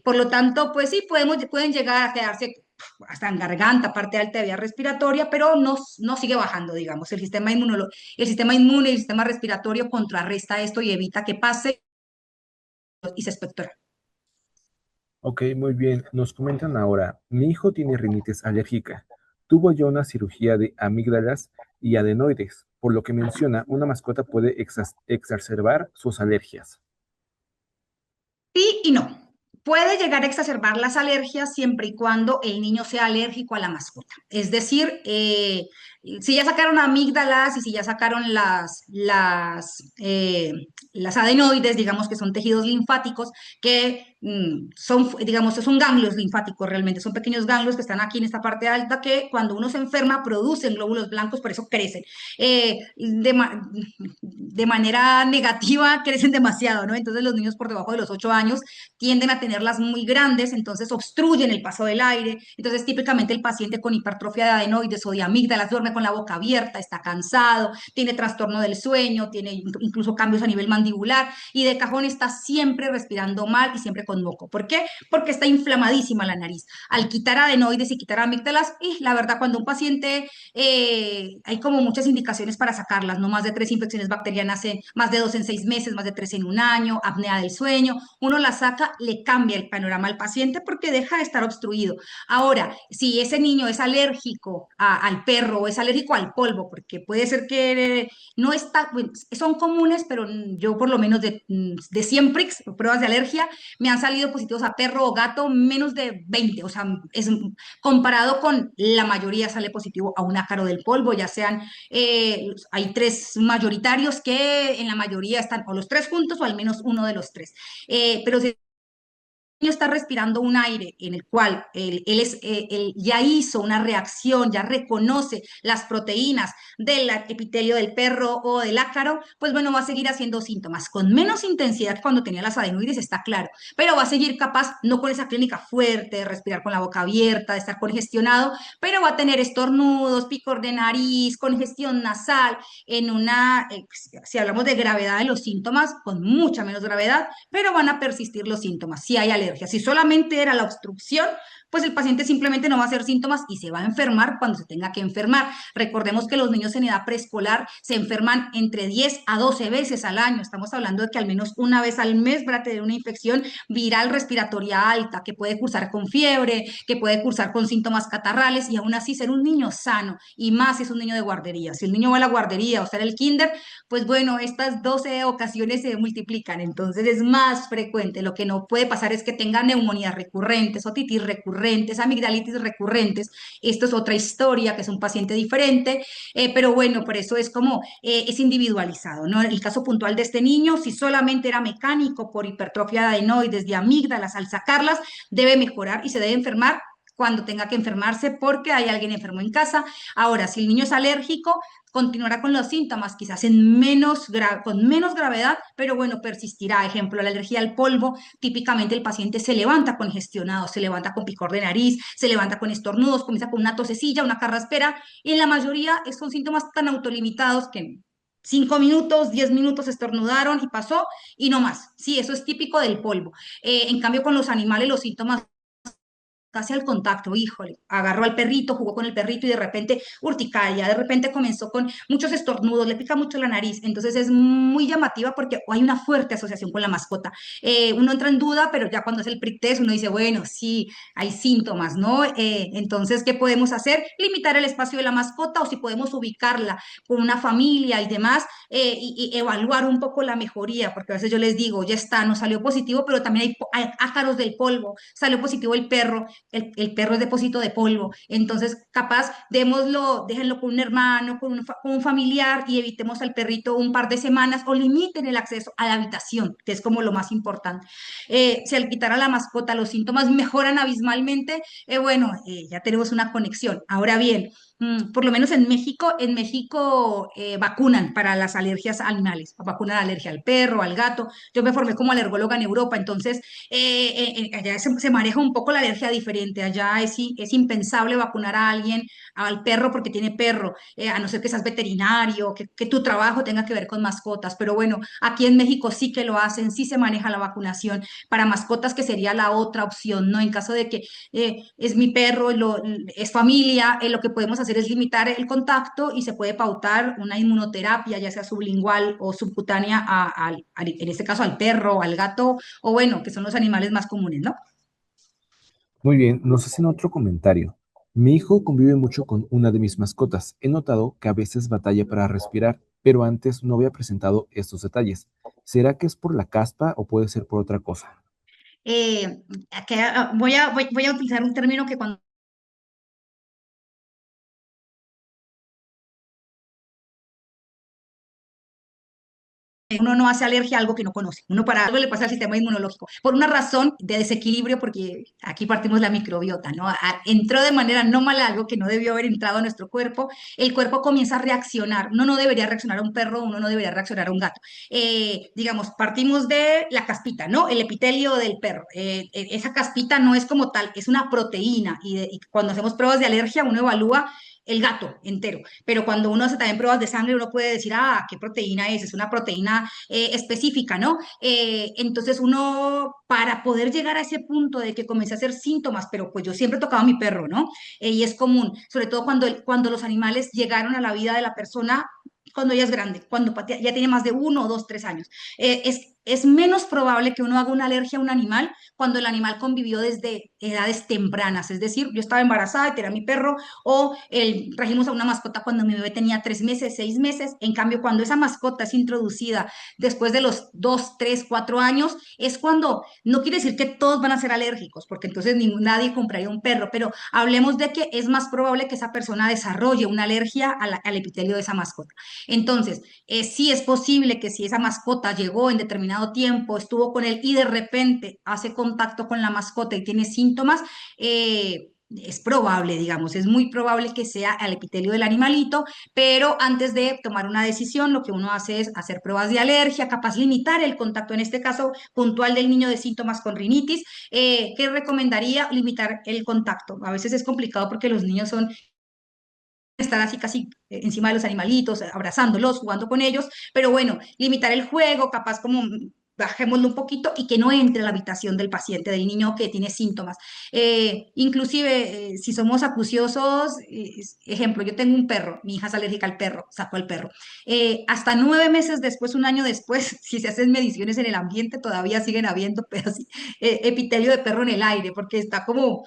Por lo tanto, pues sí, pueden llegar a quedarse hasta en garganta, parte alta de vía respiratoria, pero no sigue bajando, digamos. El sistema inmune y el sistema respiratorio contrarresta esto y evita que pase y se expectora. Ok, muy bien. Nos comentan ahora, mi hijo tiene rinitis alérgica. Tuvo ya una cirugía de amígdalas y adenoides, por lo que menciona, una mascota puede exacerbar sus alergias. Sí y no. Puede llegar a exacerbar las alergias siempre y cuando el niño sea alérgico a la mascota. Es decir, si ya sacaron amígdalas y si ya sacaron las adenoides, digamos que son tejidos linfáticos, que son, digamos, son ganglios linfáticos realmente, son pequeños ganglios que están aquí en esta parte alta que cuando uno se enferma producen glóbulos blancos, por eso crecen. De manera negativa crecen demasiado, ¿no? Entonces los niños por debajo de los 8 años tienden a tenerlas muy grandes, entonces obstruyen el paso del aire. Entonces, típicamente el paciente con hipertrofia de adenoides o de amígdalas duerme con la boca abierta, está cansado, tiene trastorno del sueño, tiene incluso cambios a nivel mandibular y de cajón está siempre respirando mal y siempre con moco. ¿Por qué? Porque está inflamadísima la nariz. Al quitar adenoides y quitar amígdalas, y la verdad, cuando un paciente, hay como muchas indicaciones para sacarlas, no más de 3 infecciones bacterianas, más de 2 en 6 meses, más de 3 en un año, apnea del sueño, uno la saca, le cambia el panorama al paciente porque deja de estar obstruido. Ahora, si ese niño es alérgico al perro o es alérgico al polvo, porque puede ser que no está, bueno, son comunes, pero yo por lo menos de 100 pricks, pruebas de alergia, me han salido positivos a perro o gato menos de 20, o sea, es comparado con la mayoría sale positivo a un ácaro del polvo, ya sean, hay tres mayoritarios que en la mayoría están o los tres juntos o al menos uno de los tres. Pero si niño está respirando un aire en el cual él ya hizo una reacción, ya reconoce las proteínas del epitelio del perro o del ácaro, pues bueno, va a seguir haciendo síntomas con menos intensidad que cuando tenía las adenoides, está claro, pero va a seguir capaz, no con esa clínica fuerte, de respirar con la boca abierta, de estar congestionado, pero va a tener estornudos, picor de nariz, congestión nasal, si hablamos de gravedad de los síntomas, con mucha menos gravedad, pero van a persistir los síntomas si hay alergia. Si solamente era la obstrucción, pues el paciente simplemente no va a hacer síntomas y se va a enfermar cuando se tenga que enfermar. Recordemos que los niños en edad preescolar se enferman entre 10 a 12 veces al año. Estamos hablando de que al menos una vez al mes van a tener una infección viral respiratoria alta que puede cursar con fiebre, que puede cursar con síntomas catarrales y aún así ser un niño sano y más si es un niño de guardería. Si el niño va a la guardería o está en el kinder, pues bueno, estas 12 ocasiones se multiplican, entonces es más frecuente. Lo que no puede pasar es que tenga neumonías recurrentes, otitis recurrentes, amigdalitis recurrentes. Esto es otra historia, que es un paciente diferente, pero bueno, por eso es como, es individualizado, ¿no? El caso puntual de este niño, si solamente era mecánico por hipertrofia de adenoides, de amígdalas, al sacarlas, debe mejorar y se debe enfermar cuando tenga que enfermarse porque hay alguien enfermo en casa. Ahora, si el niño es alérgico, continuará con los síntomas, quizás con menos gravedad, pero bueno, persistirá. Ejemplo, la alergia al polvo, típicamente el paciente se levanta congestionado, se levanta con picor de nariz, se levanta con estornudos, comienza con una tosecilla, una carraspera, y en la mayoría son síntomas tan autolimitados que 5 minutos, 10 minutos estornudaron y pasó, y no más. Sí, eso es típico del polvo. En cambio, con los animales los síntomas casi al contacto, híjole, agarró al perrito, jugó con el perrito y de repente urticaria, de repente comenzó con muchos estornudos, le pica mucho la nariz, entonces es muy llamativa porque hay una fuerte asociación con la mascota. Uno entra en duda, pero ya cuando es el prick test uno dice, bueno, sí, hay síntomas, ¿no? Entonces, ¿qué podemos hacer? Limitar el espacio de la mascota o si podemos ubicarla con una familia y demás, y evaluar un poco la mejoría, porque a veces yo les digo, ya está, no salió positivo, pero también hay ácaros del polvo, salió positivo el perro, el perro es depósito de polvo, entonces capaz déjenlo con un hermano, con un familiar y evitemos al perrito un par de semanas o limiten el acceso a la habitación, que es como lo más importante. Si al quitar a la mascota los síntomas mejoran abismalmente, bueno, ya tenemos una conexión. Ahora bien, por lo menos en México vacunan para las alergias animales, vacunan alergia al perro, al gato. Yo me formé como alergóloga en Europa, entonces allá se maneja un poco la alergia diferente. Allá es impensable vacunar a alguien, al perro porque tiene perro, a no ser que seas veterinario, que tu trabajo tenga que ver con mascotas. Pero bueno, aquí en México sí que lo hacen, sí se maneja la vacunación para mascotas, que sería la otra opción, ¿no? En caso de que es mi perro, es familia, lo que podemos hacer es limitar el contacto y se puede pautar una inmunoterapia, ya sea sublingual o subcutánea, en este caso al perro, al gato, o bueno, que son los animales más comunes, ¿no? Muy bien, nos hacen otro comentario. Mi hijo convive mucho con una de mis mascotas. He notado que a veces batalla para respirar, pero antes no había presentado estos detalles. ¿Será que es por la caspa o puede ser por otra cosa? Eh, voy a utilizar un término que cuando uno no hace alergia a algo que no conoce. Uno para algo le pasa al sistema inmunológico. Por una razón de desequilibrio, porque aquí partimos la microbiota, ¿no? Entró de manera anómala algo que no debió haber entrado a nuestro cuerpo. El cuerpo comienza a reaccionar. Uno no debería reaccionar a un perro, uno no debería reaccionar a un gato. Digamos, partimos de la caspita, ¿no? El epitelio del perro. Esa caspita no es como tal, es una proteína. Y cuando hacemos pruebas de alergia, uno evalúa el gato entero. Pero cuando uno hace también pruebas de sangre, uno puede decir, ah, ¿qué proteína es? Es una proteína específica, ¿no? Entonces uno, para poder llegar a ese punto de que comience a hacer síntomas, pero pues yo siempre tocaba a mi perro, ¿no? Y es común, sobre todo cuando los animales llegaron a la vida de la persona cuando ella es grande, cuando ya tiene más de 1, 2, 3 años. Es menos probable que uno haga una alergia a un animal cuando el animal convivió desde edades tempranas, es decir, yo estaba embarazada y tenía mi perro, o trajimos a una mascota cuando mi bebé tenía 3 meses, 6 meses. En cambio, cuando esa mascota es introducida después de los 2, 3, 4 años, es cuando, no quiere decir que todos van a ser alérgicos, porque entonces nadie compraría un perro, pero hablemos de que es más probable que esa persona desarrolle una alergia al epitelio de esa mascota. Entonces, sí es posible que si esa mascota llegó en determinado tiempo, estuvo con él y de repente hace contacto con la mascota y tiene síntomas, es probable, digamos, es muy probable que sea al epitelio del animalito, pero antes de tomar una decisión, lo que uno hace es hacer pruebas de alergia, capaz limitar el contacto, en este caso puntual del niño de síntomas con rinitis. ¿Qué recomendaría? Limitar el contacto. A veces es complicado porque los niños son estar así casi encima de los animalitos, abrazándolos, jugando con ellos, pero bueno, limitar el juego, capaz como bajémoslo un poquito y que no entre a la habitación del paciente, del niño que tiene síntomas. Inclusive, si somos acuciosos, ejemplo, yo tengo un perro, mi hija es alérgica al perro, saco al perro. Hasta 9 meses después, un año después, si se hacen mediciones en el ambiente, todavía siguen habiendo epitelio de perro en el aire, porque está como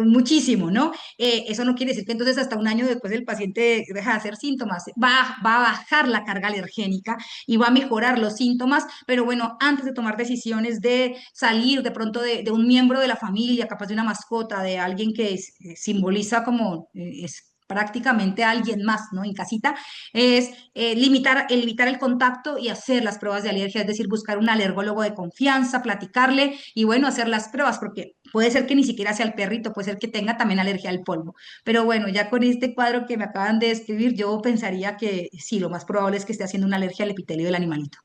muchísimo, ¿no? Eso no quiere decir que entonces hasta un año después el paciente deja de hacer síntomas, va a bajar la carga alergénica y va a mejorar los síntomas, pero bueno, antes de tomar decisiones de salir de pronto de un miembro de la familia, capaz de una mascota, de alguien que simboliza como es prácticamente alguien más, ¿no? En casita, es evitar el contacto y hacer las pruebas de alergia, es decir, buscar un alergólogo de confianza, platicarle y bueno, hacer las pruebas, porque puede ser que ni siquiera sea el perrito, puede ser que tenga también alergia al polvo. Pero bueno, ya con este cuadro que me acaban de describir, yo pensaría que sí, lo más probable es que esté haciendo una alergia al epitelio del animalito.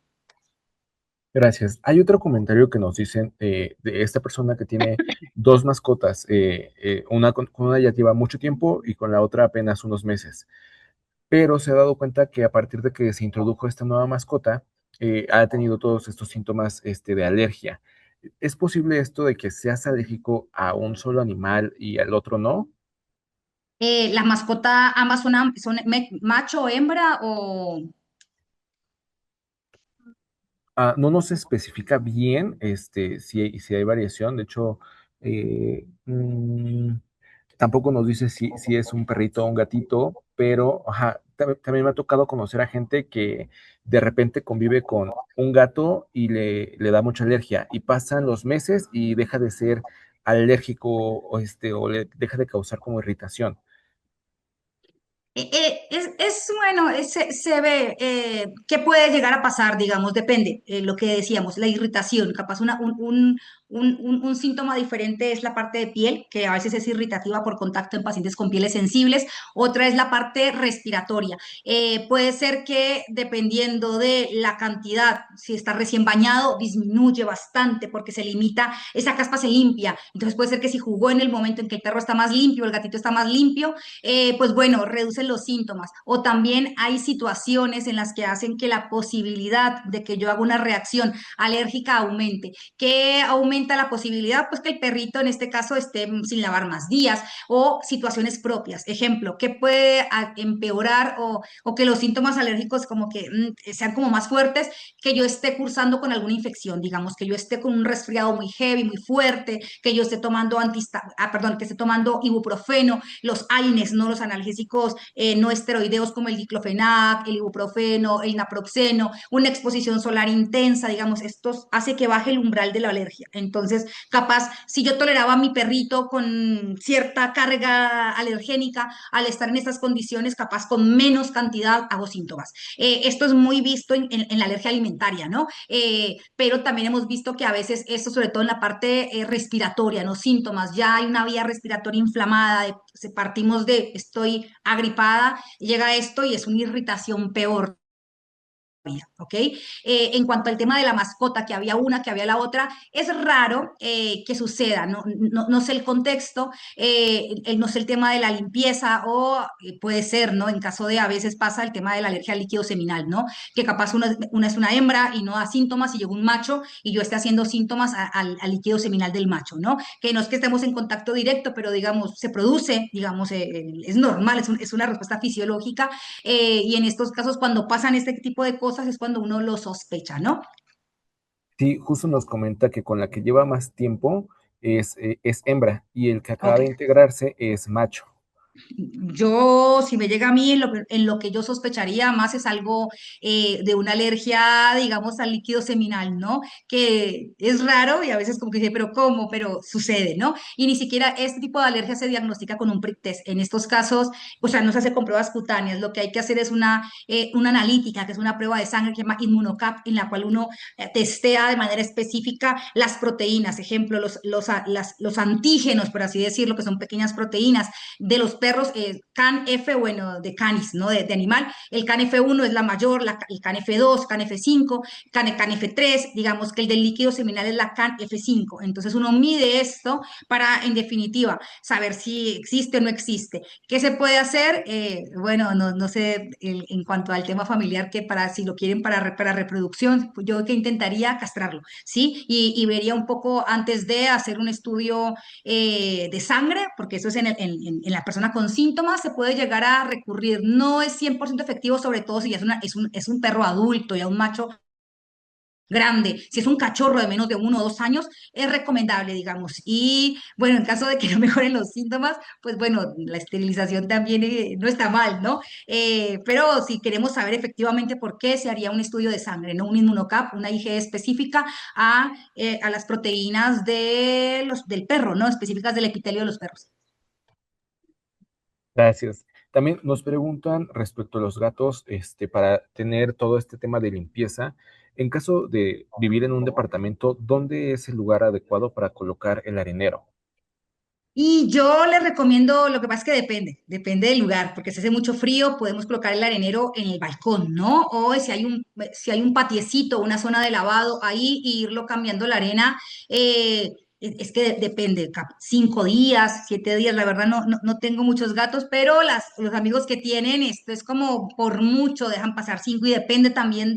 Gracias. Hay otro comentario que nos dicen de esta persona que tiene dos mascotas. Una con una ya lleva mucho tiempo y con la otra apenas unos meses. Pero se ha dado cuenta que a partir de que se introdujo esta nueva mascota, ha tenido todos estos síntomas de alergia. ¿Es posible esto de que seas alérgico a un solo animal y al otro no? La mascota, ambas son macho o hembra o... No nos especifica bien si hay variación. De hecho, eh, mm, tampoco nos dice si es un perrito o un gatito, pero ajá, también me ha tocado conocer a gente que de repente convive con un gato y le da mucha alergia y pasan los meses y deja de ser alérgico o le deja de causar como irritación. Bueno, se ve qué puede llegar a pasar, digamos, depende, lo que decíamos, la irritación, capaz un síntoma diferente es la parte de piel, que a veces es irritativa por contacto en pacientes con pieles sensibles, otra es la parte respiratoria. Puede ser que dependiendo de la cantidad, si está recién bañado, disminuye bastante porque se limita, esa caspa se limpia, entonces puede ser que si jugó en el momento en que el perro está más limpio, el gatito está más limpio, pues bueno, reducen los síntomas. O también hay situaciones en las que hacen que la posibilidad de que yo haga una reacción alérgica aumente. ¿Qué aumenta la posibilidad? Pues que el perrito en este caso esté sin lavar más días o situaciones propias. Ejemplo, ¿qué puede empeorar o que los síntomas alérgicos como que sean como más fuertes? Que yo esté cursando con alguna infección, digamos, que yo esté con un resfriado muy heavy, muy fuerte, que yo esté tomando perdón, que esté tomando ibuprofeno, los AINES, no los analgésicos no esteroideos como el diclofenac, el ibuprofeno, el naproxeno, una exposición solar intensa, digamos, esto hace que baje el umbral de la alergia. Entonces, capaz, si yo toleraba a mi perrito con cierta carga alergénica, al estar en estas condiciones, capaz con menos cantidad hago síntomas. Esto es muy visto en la alergia alimentaria, ¿no? Pero también hemos visto que a veces esto, sobre todo en la parte respiratoria, ¿no? Síntomas, ya hay una vía respiratoria inflamada, partimos de estoy agripada, llega esto y es una irritación peor. ¿Ok? En cuanto al tema de la mascota, que había una, que había la otra, es raro que suceda, no sé el contexto, no sé el tema de la limpieza o puede ser, ¿no? En caso de a veces pasa el tema de la alergia al líquido seminal, ¿no? Que capaz una es una hembra y no da síntomas y llegó un macho y yo esté haciendo síntomas al líquido seminal del macho, ¿no? Que no es que estemos en contacto directo, pero digamos, se produce, digamos, es normal, es una respuesta fisiológica y en estos casos, cuando pasan este tipo de cosas, es cuando uno lo sospecha, ¿no? Sí, justo nos comenta que con la que lleva más tiempo es hembra y el que acaba Ok. de integrarse es macho. Yo, si me llega a mí, en lo que yo sospecharía más es algo de una alergia, digamos, al líquido seminal, ¿no? Que es raro y a veces como que dice, pero ¿cómo? Pero sucede, ¿no? Y ni siquiera este tipo de alergia se diagnostica con un prick test. En estos casos, o sea, no se hace con pruebas cutáneas. Lo que hay que hacer es una analítica, que es una prueba de sangre que se llama Immunocap, en la cual uno testea de manera específica las proteínas, ejemplo, los antígenos, por así decirlo, que son pequeñas proteínas de los perros, CAN-F, bueno, de canis, ¿no? De animal. El CAN-F1 es la mayor, el CAN-F2, CAN-F5, CAN-F3, digamos que el del líquido seminal es la CAN-F5. Entonces uno mide esto para, en definitiva, saber si existe o no existe. ¿Qué se puede hacer? Bueno, no sé en cuanto al tema familiar, que para si lo quieren para reproducción, yo que intentaría castrarlo, ¿sí? Y vería un poco antes de hacer un estudio de sangre, porque eso es en la persona con síntomas, se puede llegar a recurrir. No es 100% efectivo, sobre todo si ya es un perro adulto, ya un macho grande. Si es un cachorro de menos de 1 o 2 años, es recomendable, digamos. Y bueno, en caso de que no mejoren los síntomas, pues bueno, la esterilización también no está mal, ¿no? Pero si queremos saber efectivamente por qué, se haría un estudio de sangre, ¿no? Un inmunocap, una IgE específica a las proteínas del perro, ¿no? Específicas del epitelio de los perros. Gracias. También nos preguntan respecto a los gatos, para tener todo este tema de limpieza, en caso de vivir en un departamento, ¿dónde es el lugar adecuado para colocar el arenero? Y yo les recomiendo, lo que pasa es que depende del lugar, porque si hace mucho frío, podemos colocar el arenero en el balcón, ¿no? O si hay un patiecito, una zona de lavado ahí, y irlo cambiando la arena, es que depende, 5 días, 7 días, la verdad no tengo muchos gatos, pero los amigos que tienen, esto es como por mucho dejan pasar 5 y depende también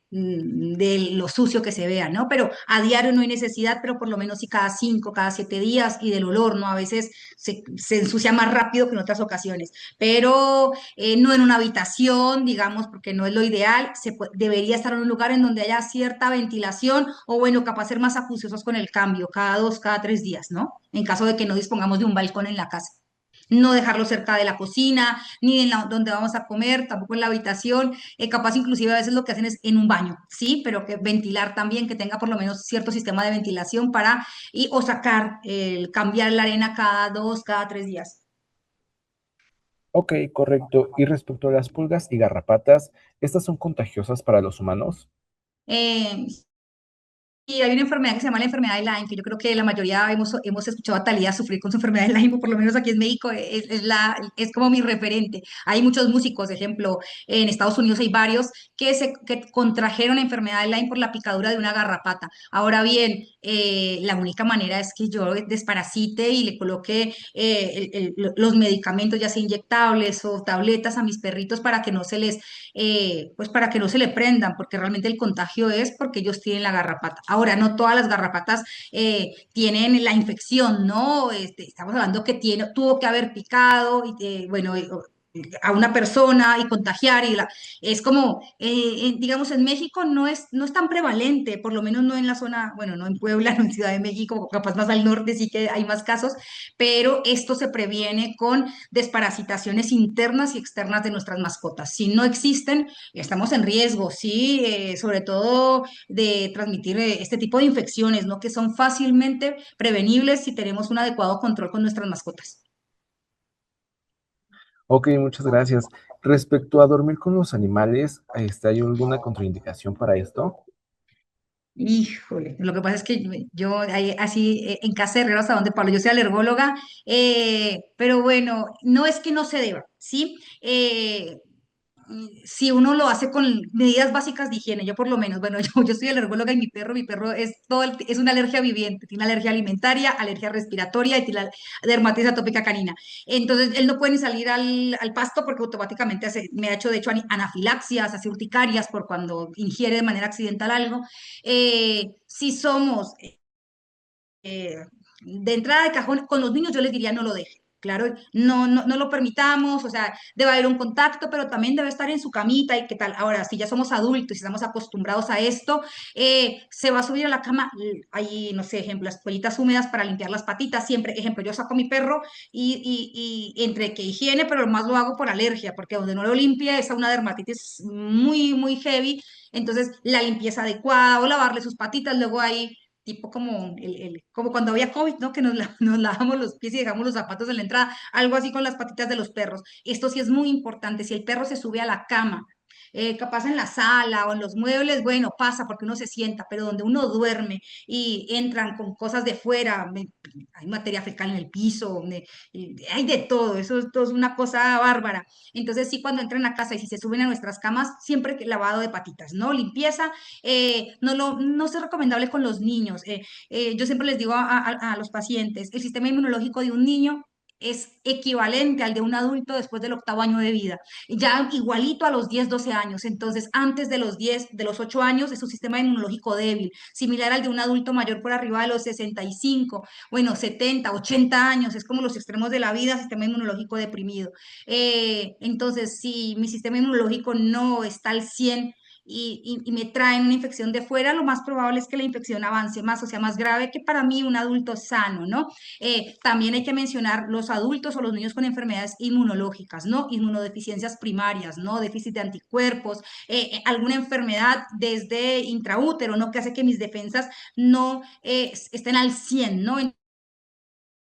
de lo sucio que se vea, ¿no? Pero a diario no hay necesidad, pero por lo menos sí cada 5, cada 7 días y del olor, ¿no? A veces se ensucia más rápido que en otras ocasiones, pero no en una habitación, digamos, porque no es lo ideal, debería estar en un lugar en donde haya cierta ventilación o bueno, capaz ser más acuciosos con el cambio, cada 2, cada 3 días, ¿no? En caso de que no dispongamos de un balcón en la casa. No dejarlo cerca de la cocina, ni en donde vamos a comer, tampoco en la habitación. Capaz inclusive a veces lo que hacen es en un baño, sí, pero que ventilar también, que tenga por lo menos cierto sistema de ventilación o sacar, cambiar la arena cada 2, cada 3 días. Ok, correcto. Y respecto a las pulgas y garrapatas, ¿estas son contagiosas para los humanos? Eh, Y hay una enfermedad que se llama la enfermedad de Lyme, que yo creo que la mayoría hemos escuchado a Thalía sufrir con su enfermedad de Lyme, o por lo menos aquí en México es como mi referente. Hay muchos músicos, ejemplo, en Estados Unidos hay varios que contrajeron la enfermedad de Lyme por la picadura de una garrapata. Ahora bien, la única manera es que yo desparasite y le coloque los medicamentos, ya sea inyectables o tabletas a mis perritos para que no se les pues para que no se le prendan, porque realmente el contagio es porque ellos tienen la garrapata. Ahora, no todas las garrapatas tienen la infección, ¿no? Estamos hablando que tuvo que haber picado, y, bueno, a una persona y contagiar es como digamos en México no es tan prevalente, por lo menos no en la zona, bueno, no en Puebla, no en Ciudad de México, capaz más al norte sí que hay más casos, pero esto se previene con desparasitaciones internas y externas de nuestras mascotas. Si no existen, estamos en riesgo, sí, sobre todo de transmitir este tipo de infecciones, ¿no? Que son fácilmente prevenibles si tenemos un adecuado control con nuestras mascotas. Ok, muchas gracias. Respecto a dormir con los animales, ¿hay alguna contraindicación para esto? Híjole, lo que pasa es que yo así en casa de Herrero, hasta donde Pablo, yo soy alergóloga, pero bueno, no es que no se deba, ¿sí? Si uno lo hace con medidas básicas de higiene, yo por lo menos, bueno, yo soy alergóloga y mi perro es una alergia viviente, tiene alergia alimentaria, alergia respiratoria y tiene la dermatitis atópica canina. Entonces, él no puede ni salir al pasto porque automáticamente me ha hecho, de hecho, anafilaxias, hace urticarias por cuando ingiere de manera accidental algo. Si somos de entrada de cajón, con los niños yo les diría no lo dejen. Claro, no lo permitamos, o sea, debe haber un contacto, pero también debe estar en su camita y qué tal. Ahora, si ya somos adultos y estamos acostumbrados a esto, se va a subir a la cama, hay, no sé, ejemplo, las toallitas húmedas para limpiar las patitas, siempre, ejemplo, yo saco a mi perro y entre que higiene, pero lo más lo hago por alergia, porque donde no lo limpia es una dermatitis muy, muy heavy, entonces la limpieza adecuada o lavarle sus patitas, luego hay tipo como, como cuando había COVID, ¿no? Que nos lavamos los pies y dejamos los zapatos en la entrada, algo así con las patitas de los perros. Esto sí es muy importante. Si el perro se sube a la cama, capaz en la sala o en los muebles, bueno, pasa porque uno se sienta, pero donde uno duerme y entran con cosas de fuera, hay materia fecal en el piso, hay de todo, eso es una cosa bárbara. Entonces sí, cuando entran a casa y si se suben a nuestras camas, siempre lavado de patitas, ¿no? Limpieza, no es recomendable con los niños. Yo siempre les digo a los pacientes, el sistema inmunológico de un niño es equivalente al de un adulto después del octavo año de vida, ya igualito a los 10 12 años. Entonces, antes de los 10 de los 8 años es un sistema inmunológico débil, similar al de un adulto mayor por arriba de los 65, bueno, 70 80 años, es como los extremos de la vida, sistema inmunológico deprimido. Entonces, si mi sistema inmunológico no está al 100 y me traen una infección de fuera, lo más probable es que la infección avance más, o sea, más grave que para mí un adulto sano, ¿no? También hay que mencionar los adultos o los niños con enfermedades inmunológicas, ¿no? Inmunodeficiencias primarias, ¿no? Déficit de anticuerpos, alguna enfermedad desde intraútero, ¿no? Que hace que mis defensas no estén al 100, ¿no?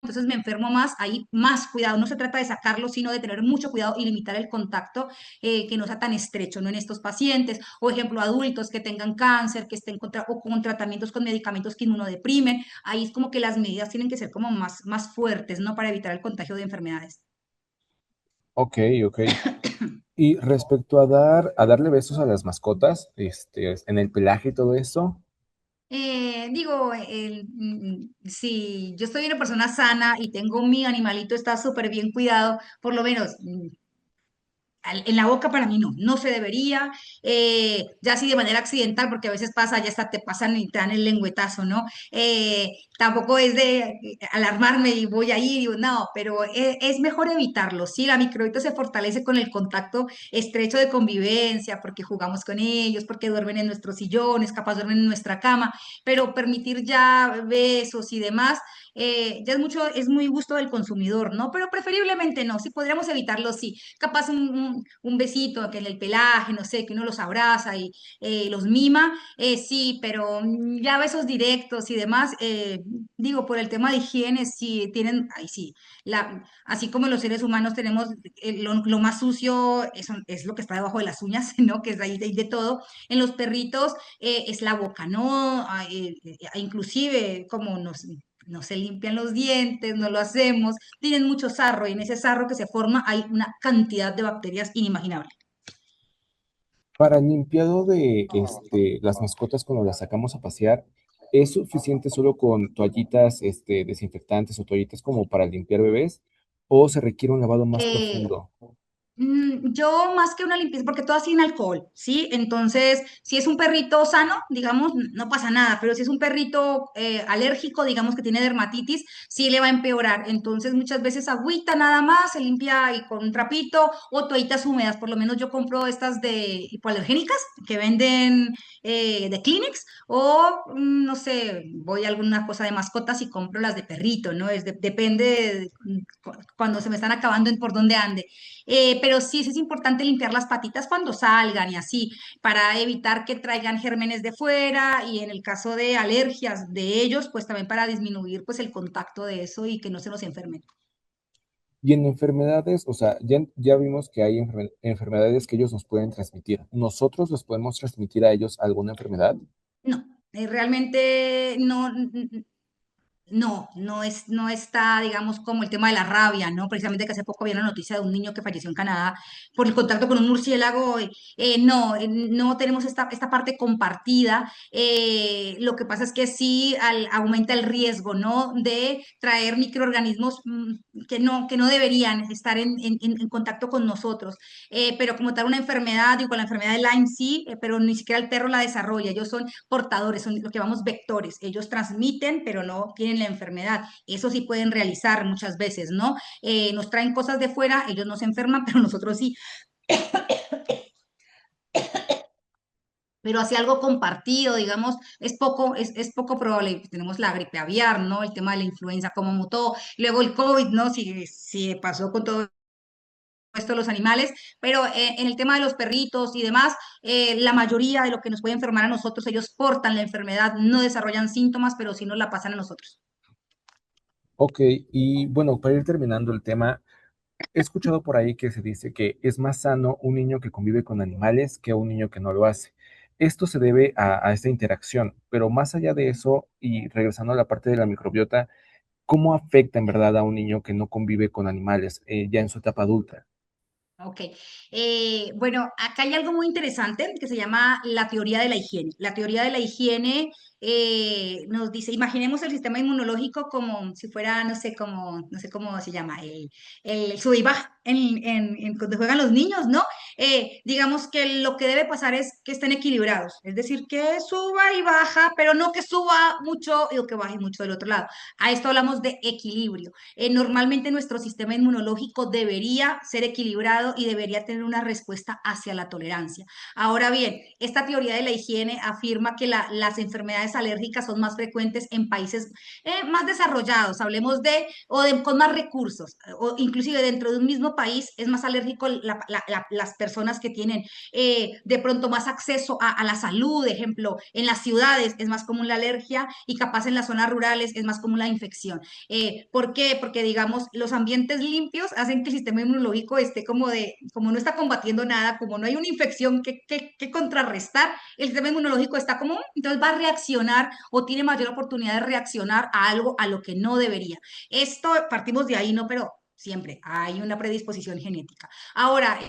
Entonces me enfermo más, ahí más cuidado, no se trata de sacarlo, sino de tener mucho cuidado y limitar el contacto, que no sea tan estrecho, ¿no? En estos pacientes, o ejemplo, adultos que tengan cáncer, que estén o con tratamientos con medicamentos que inmunodeprimen, ahí es como que las medidas tienen que ser como más fuertes, ¿no? Para evitar el contagio de enfermedades. Ok, ok. Y respecto a darle besos a las mascotas, en el pelaje y todo eso, Digo, si yo soy una persona sana y tengo mi animalito, está súper bien cuidado, por lo menos en la boca para mí no, no se debería, ya si de manera accidental, porque a veces pasa, ya hasta te pasan y te dan el lengüetazo, ¿no? Tampoco es de alarmarme y voy a ir, no, pero es mejor evitarlo, ¿sí? La microbiota se fortalece con el contacto estrecho de convivencia, porque jugamos con ellos, porque duermen en nuestros sillones, capaz duermen en nuestra cama, pero permitir ya besos y demás ya es mucho, es muy gusto del consumidor, ¿no? Pero preferiblemente no, si podríamos evitarlo, sí. Capaz un besito que en el pelaje, no sé, que uno los abraza y los mima, sí, pero ya besos directos y demás, digo, por el tema de higiene, sí, tienen, ahí sí, así como los seres humanos tenemos lo más sucio, es lo que está debajo de las uñas, ¿no? Que es ahí de todo. En los perritos es la boca, ¿no? Inclusive como no se limpian los dientes, no lo hacemos, tienen mucho sarro y en ese sarro que se forma hay una cantidad de bacterias inimaginable. Para el limpiado de las mascotas cuando las sacamos a pasear, ¿es suficiente solo con toallitas desinfectantes o toallitas como para limpiar bebés? ¿O se requiere un lavado más Eh, profundo? Yo más que una limpieza, porque todas tienen alcohol, ¿sí? Entonces, si es un perrito sano, digamos, no pasa nada, pero si es un perrito alérgico, digamos que tiene dermatitis, sí le va a empeorar. Entonces, muchas veces agüita nada más, se limpia y con un trapito o toallitas húmedas. Por lo menos yo compro estas de hipoalergénicas que venden de Kleenex o, no sé, voy a alguna cosa de mascotas y compro las de perrito, ¿no? Depende cuando se me están acabando en por dónde ande. Pero sí es importante limpiar las patitas cuando salgan y así, para evitar que traigan gérmenes de fuera y en el caso de alergias de ellos, pues también para disminuir pues el contacto de eso y que no se nos enfermen. Y en enfermedades, o sea, ya vimos que hay enfermedades que ellos nos pueden transmitir. ¿Nosotros les podemos transmitir a ellos alguna enfermedad? No, realmente no, no, no está, digamos, como el tema de la rabia, ¿no? Precisamente que hace poco había una noticia de un niño que falleció en Canadá por el contacto con un murciélago. No, no tenemos esta parte compartida. Lo que pasa es que sí aumenta el riesgo, ¿no? De traer microorganismos que no deberían estar en contacto con nosotros. Pero como tal una enfermedad, digo, con la enfermedad de Lyme sí, pero ni siquiera el perro la desarrolla. Ellos son portadores, son lo que llamamos vectores. Ellos transmiten, pero no tienen la enfermedad. Eso sí pueden realizar muchas veces, ¿no? Nos traen cosas de fuera, ellos no se enferman, pero nosotros sí. Pero hacia algo compartido, digamos, es poco probable. Tenemos la gripe aviar, ¿no? El tema de la influenza, cómo mutó. Luego el COVID, ¿no? Si pasó con todo esto de los animales, pero en el tema de los perritos y demás, la mayoría de lo que nos puede enfermar a nosotros, ellos portan la enfermedad, no desarrollan síntomas, pero sí nos la pasan a nosotros. Ok, y bueno, para ir terminando el tema, he escuchado por ahí que se dice que es más sano un niño que convive con animales que un niño que no lo hace. Esto se debe a esta interacción, pero más allá de eso, y regresando a la parte de la microbiota, ¿cómo afecta en verdad a un niño que no convive con animales ya en su etapa adulta? Ok. Bueno, acá hay algo muy interesante que se llama la teoría de la higiene. La teoría de la higiene nos dice, imaginemos el sistema inmunológico como si fuera, no sé cómo se llama, el sub y baja cuando juegan los niños, ¿no? Digamos que lo que debe pasar es que estén equilibrados, es decir, que suba y baja, pero no que suba mucho y o que baje mucho del otro lado. A esto hablamos de equilibrio. Normalmente nuestro sistema inmunológico debería ser equilibrado y debería tener una respuesta hacia la tolerancia. Ahora bien, esta teoría de la higiene afirma que las enfermedades alérgicas son más frecuentes en países más desarrollados, hablemos con más recursos, o inclusive dentro de un mismo país es más alérgico las personas que tienen de pronto más acceso a la salud, ejemplo, en las ciudades es más común la alergia y capaz en las zonas rurales es más común la infección. ¿Por qué? Porque, digamos, los ambientes limpios hacen que el sistema inmunológico esté como no está combatiendo nada, como no hay una infección que contrarrestar, el sistema inmunológico está como, entonces va a reaccionar o tiene mayor oportunidad de reaccionar a algo a lo que no debería. Esto partimos de ahí, ¿no? Pero siempre hay una predisposición genética. Ahora,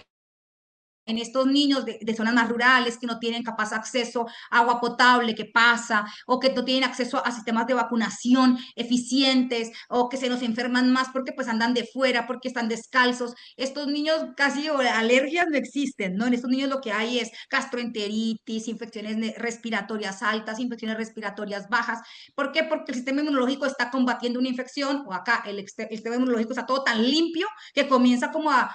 en estos niños de zonas más rurales que no tienen capaz acceso a agua potable, que pasa, o que no tienen acceso a sistemas de vacunación eficientes, o que se nos enferman más porque pues andan de fuera, porque están descalzos. Estos niños casi alergias no existen, ¿no? En estos niños lo que hay es gastroenteritis, infecciones respiratorias altas, infecciones respiratorias bajas. ¿Por qué? Porque el sistema inmunológico está combatiendo una infección, o acá el sistema inmunológico está todo tan limpio que comienza como a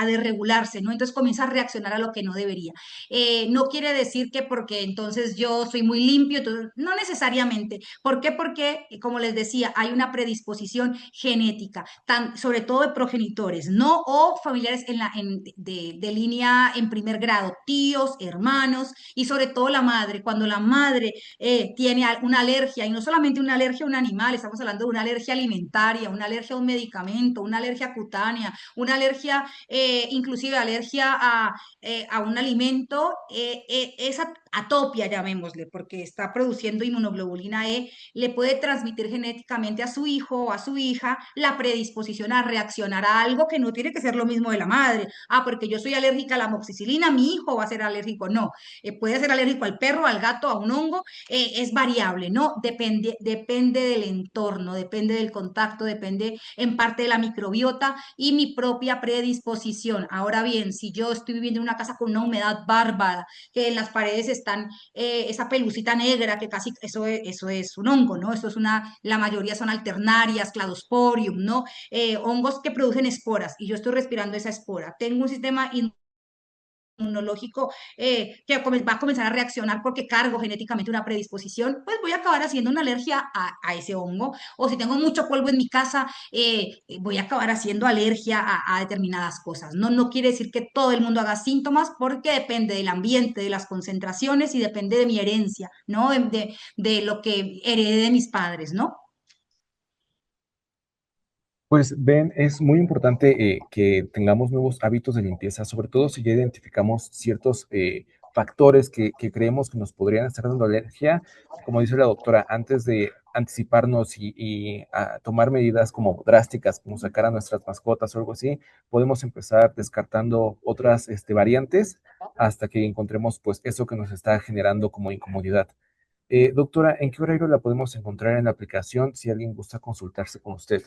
desregularse, ¿no? Entonces comienza a reaccionar a lo que no debería. No quiere decir que porque entonces yo soy muy limpio, entonces, no necesariamente. ¿Por qué? Porque, como les decía, hay una predisposición genética, sobre todo de progenitores, ¿no? O familiares de línea en primer grado, tíos, hermanos y sobre todo la madre. Cuando la madre tiene una alergia, y no solamente una alergia a un animal, estamos hablando de una alergia alimentaria, una alergia a un medicamento, una alergia cutánea, una alergia, inclusive alergia a un alimento, esa atopia, llamémosle, porque está produciendo inmunoglobulina E, le puede transmitir genéticamente a su hijo o a su hija la predisposición a reaccionar a algo que no tiene que ser lo mismo de la madre. Ah, porque yo soy alérgica a la amoxicilina, mi hijo va a ser alérgico. No, puede ser alérgico al perro, al gato, a un hongo, es variable, ¿no? Depende del entorno, depende del contacto, depende en parte de la microbiota y mi propia predisposición. Ahora bien, si yo estoy viviendo en una casa con una humedad bárbara, que en las paredes están esa pelucita negra, que casi eso es un hongo, ¿no? La mayoría son alternarias, cladosporium, ¿no? Hongos que producen esporas y yo estoy respirando esa espora. Tengo un sistema inmunológico va a comenzar a reaccionar porque cargo genéticamente una predisposición, pues voy a acabar haciendo una alergia a ese hongo. O si tengo mucho polvo en mi casa, voy a acabar haciendo alergia a determinadas cosas. No, no quiere decir que todo el mundo haga síntomas porque depende del ambiente, de las concentraciones y depende de mi herencia, ¿no? De lo que heredé de mis padres, ¿no? Pues ven, es muy importante que tengamos nuevos hábitos de limpieza, sobre todo si ya identificamos ciertos factores que creemos que nos podrían estar dando alergia. Como dice la doctora, antes de anticiparnos y tomar medidas como drásticas, como sacar a nuestras mascotas o algo así, podemos empezar descartando otras variantes hasta que encontremos pues eso que nos está generando como incomodidad. Doctora, ¿en qué horario la podemos encontrar en la aplicación si alguien gusta consultarse con usted?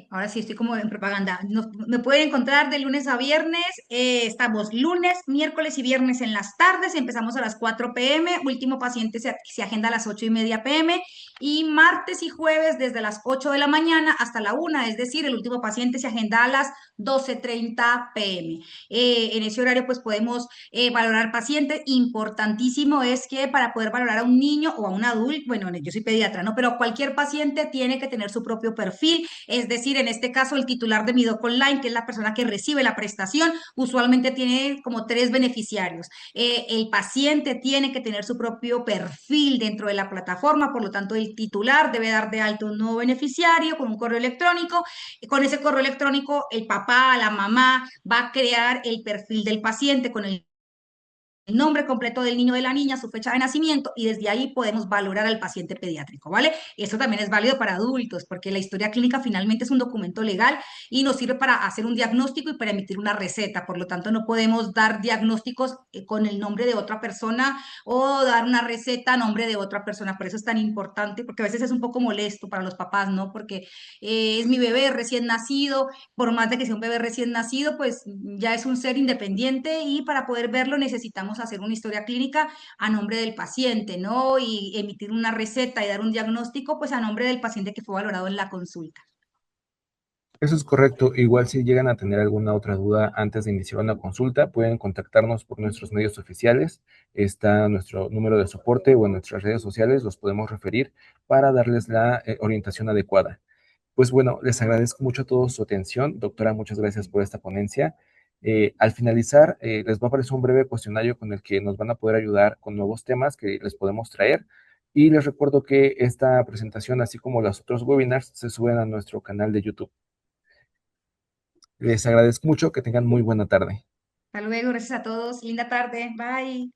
Ahora sí estoy como en propaganda. Me pueden encontrar de lunes a viernes. Estamos lunes, miércoles y viernes en las tardes. Empezamos a las 4 p.m. Último paciente se agenda a las 8:30 p.m. Y martes y jueves desde las 8 de la mañana hasta la 1. Es decir, el último paciente se agenda a las 12:30 p.m. En ese horario pues podemos valorar pacientes. Importantísimo es que para poder valorar a un niño o a un adulto, bueno, yo soy pediatra, ¿no? Pero cualquier paciente tiene que tener su propio perfil, es decir, en este caso el titular de mi Doc Online, que es la persona que recibe la prestación, usualmente tiene como tres beneficiarios. El paciente tiene que tener su propio perfil dentro de la plataforma, por lo tanto el titular debe dar de alta un nuevo beneficiario con un correo electrónico. Con ese correo electrónico el papá, la mamá va a crear el perfil del paciente con el nombre completo del niño o de la niña, su fecha de nacimiento, y desde ahí podemos valorar al paciente pediátrico, ¿vale? Eso también es válido para adultos, porque la historia clínica finalmente es un documento legal y nos sirve para hacer un diagnóstico y para emitir una receta. Por lo tanto, no podemos dar diagnósticos con el nombre de otra persona o dar una receta a nombre de otra persona. Por eso es tan importante, porque a veces es un poco molesto para los papás, ¿no? Porque es mi bebé recién nacido, por más de que sea un bebé recién nacido, pues ya es un ser independiente y para poder verlo necesitamos hacer una historia clínica a nombre del paciente, ¿no? Y emitir una receta y dar un diagnóstico, pues a nombre del paciente que fue valorado en la consulta. Eso es correcto. Igual si llegan a tener alguna otra duda antes de iniciar una consulta, pueden contactarnos por nuestros medios oficiales. Está nuestro número de soporte o en nuestras redes sociales, los podemos referir para darles la orientación adecuada. Pues bueno, les agradezco mucho a todos su atención. Doctora, muchas gracias por esta ponencia. Al finalizar, les va a aparecer un breve cuestionario con el que nos van a poder ayudar con nuevos temas que les podemos traer. Y les recuerdo que esta presentación, así como los otros webinars, se suben a nuestro canal de YouTube. Les agradezco mucho, que tengan muy buena tarde. Hasta luego, gracias a todos, linda tarde, bye.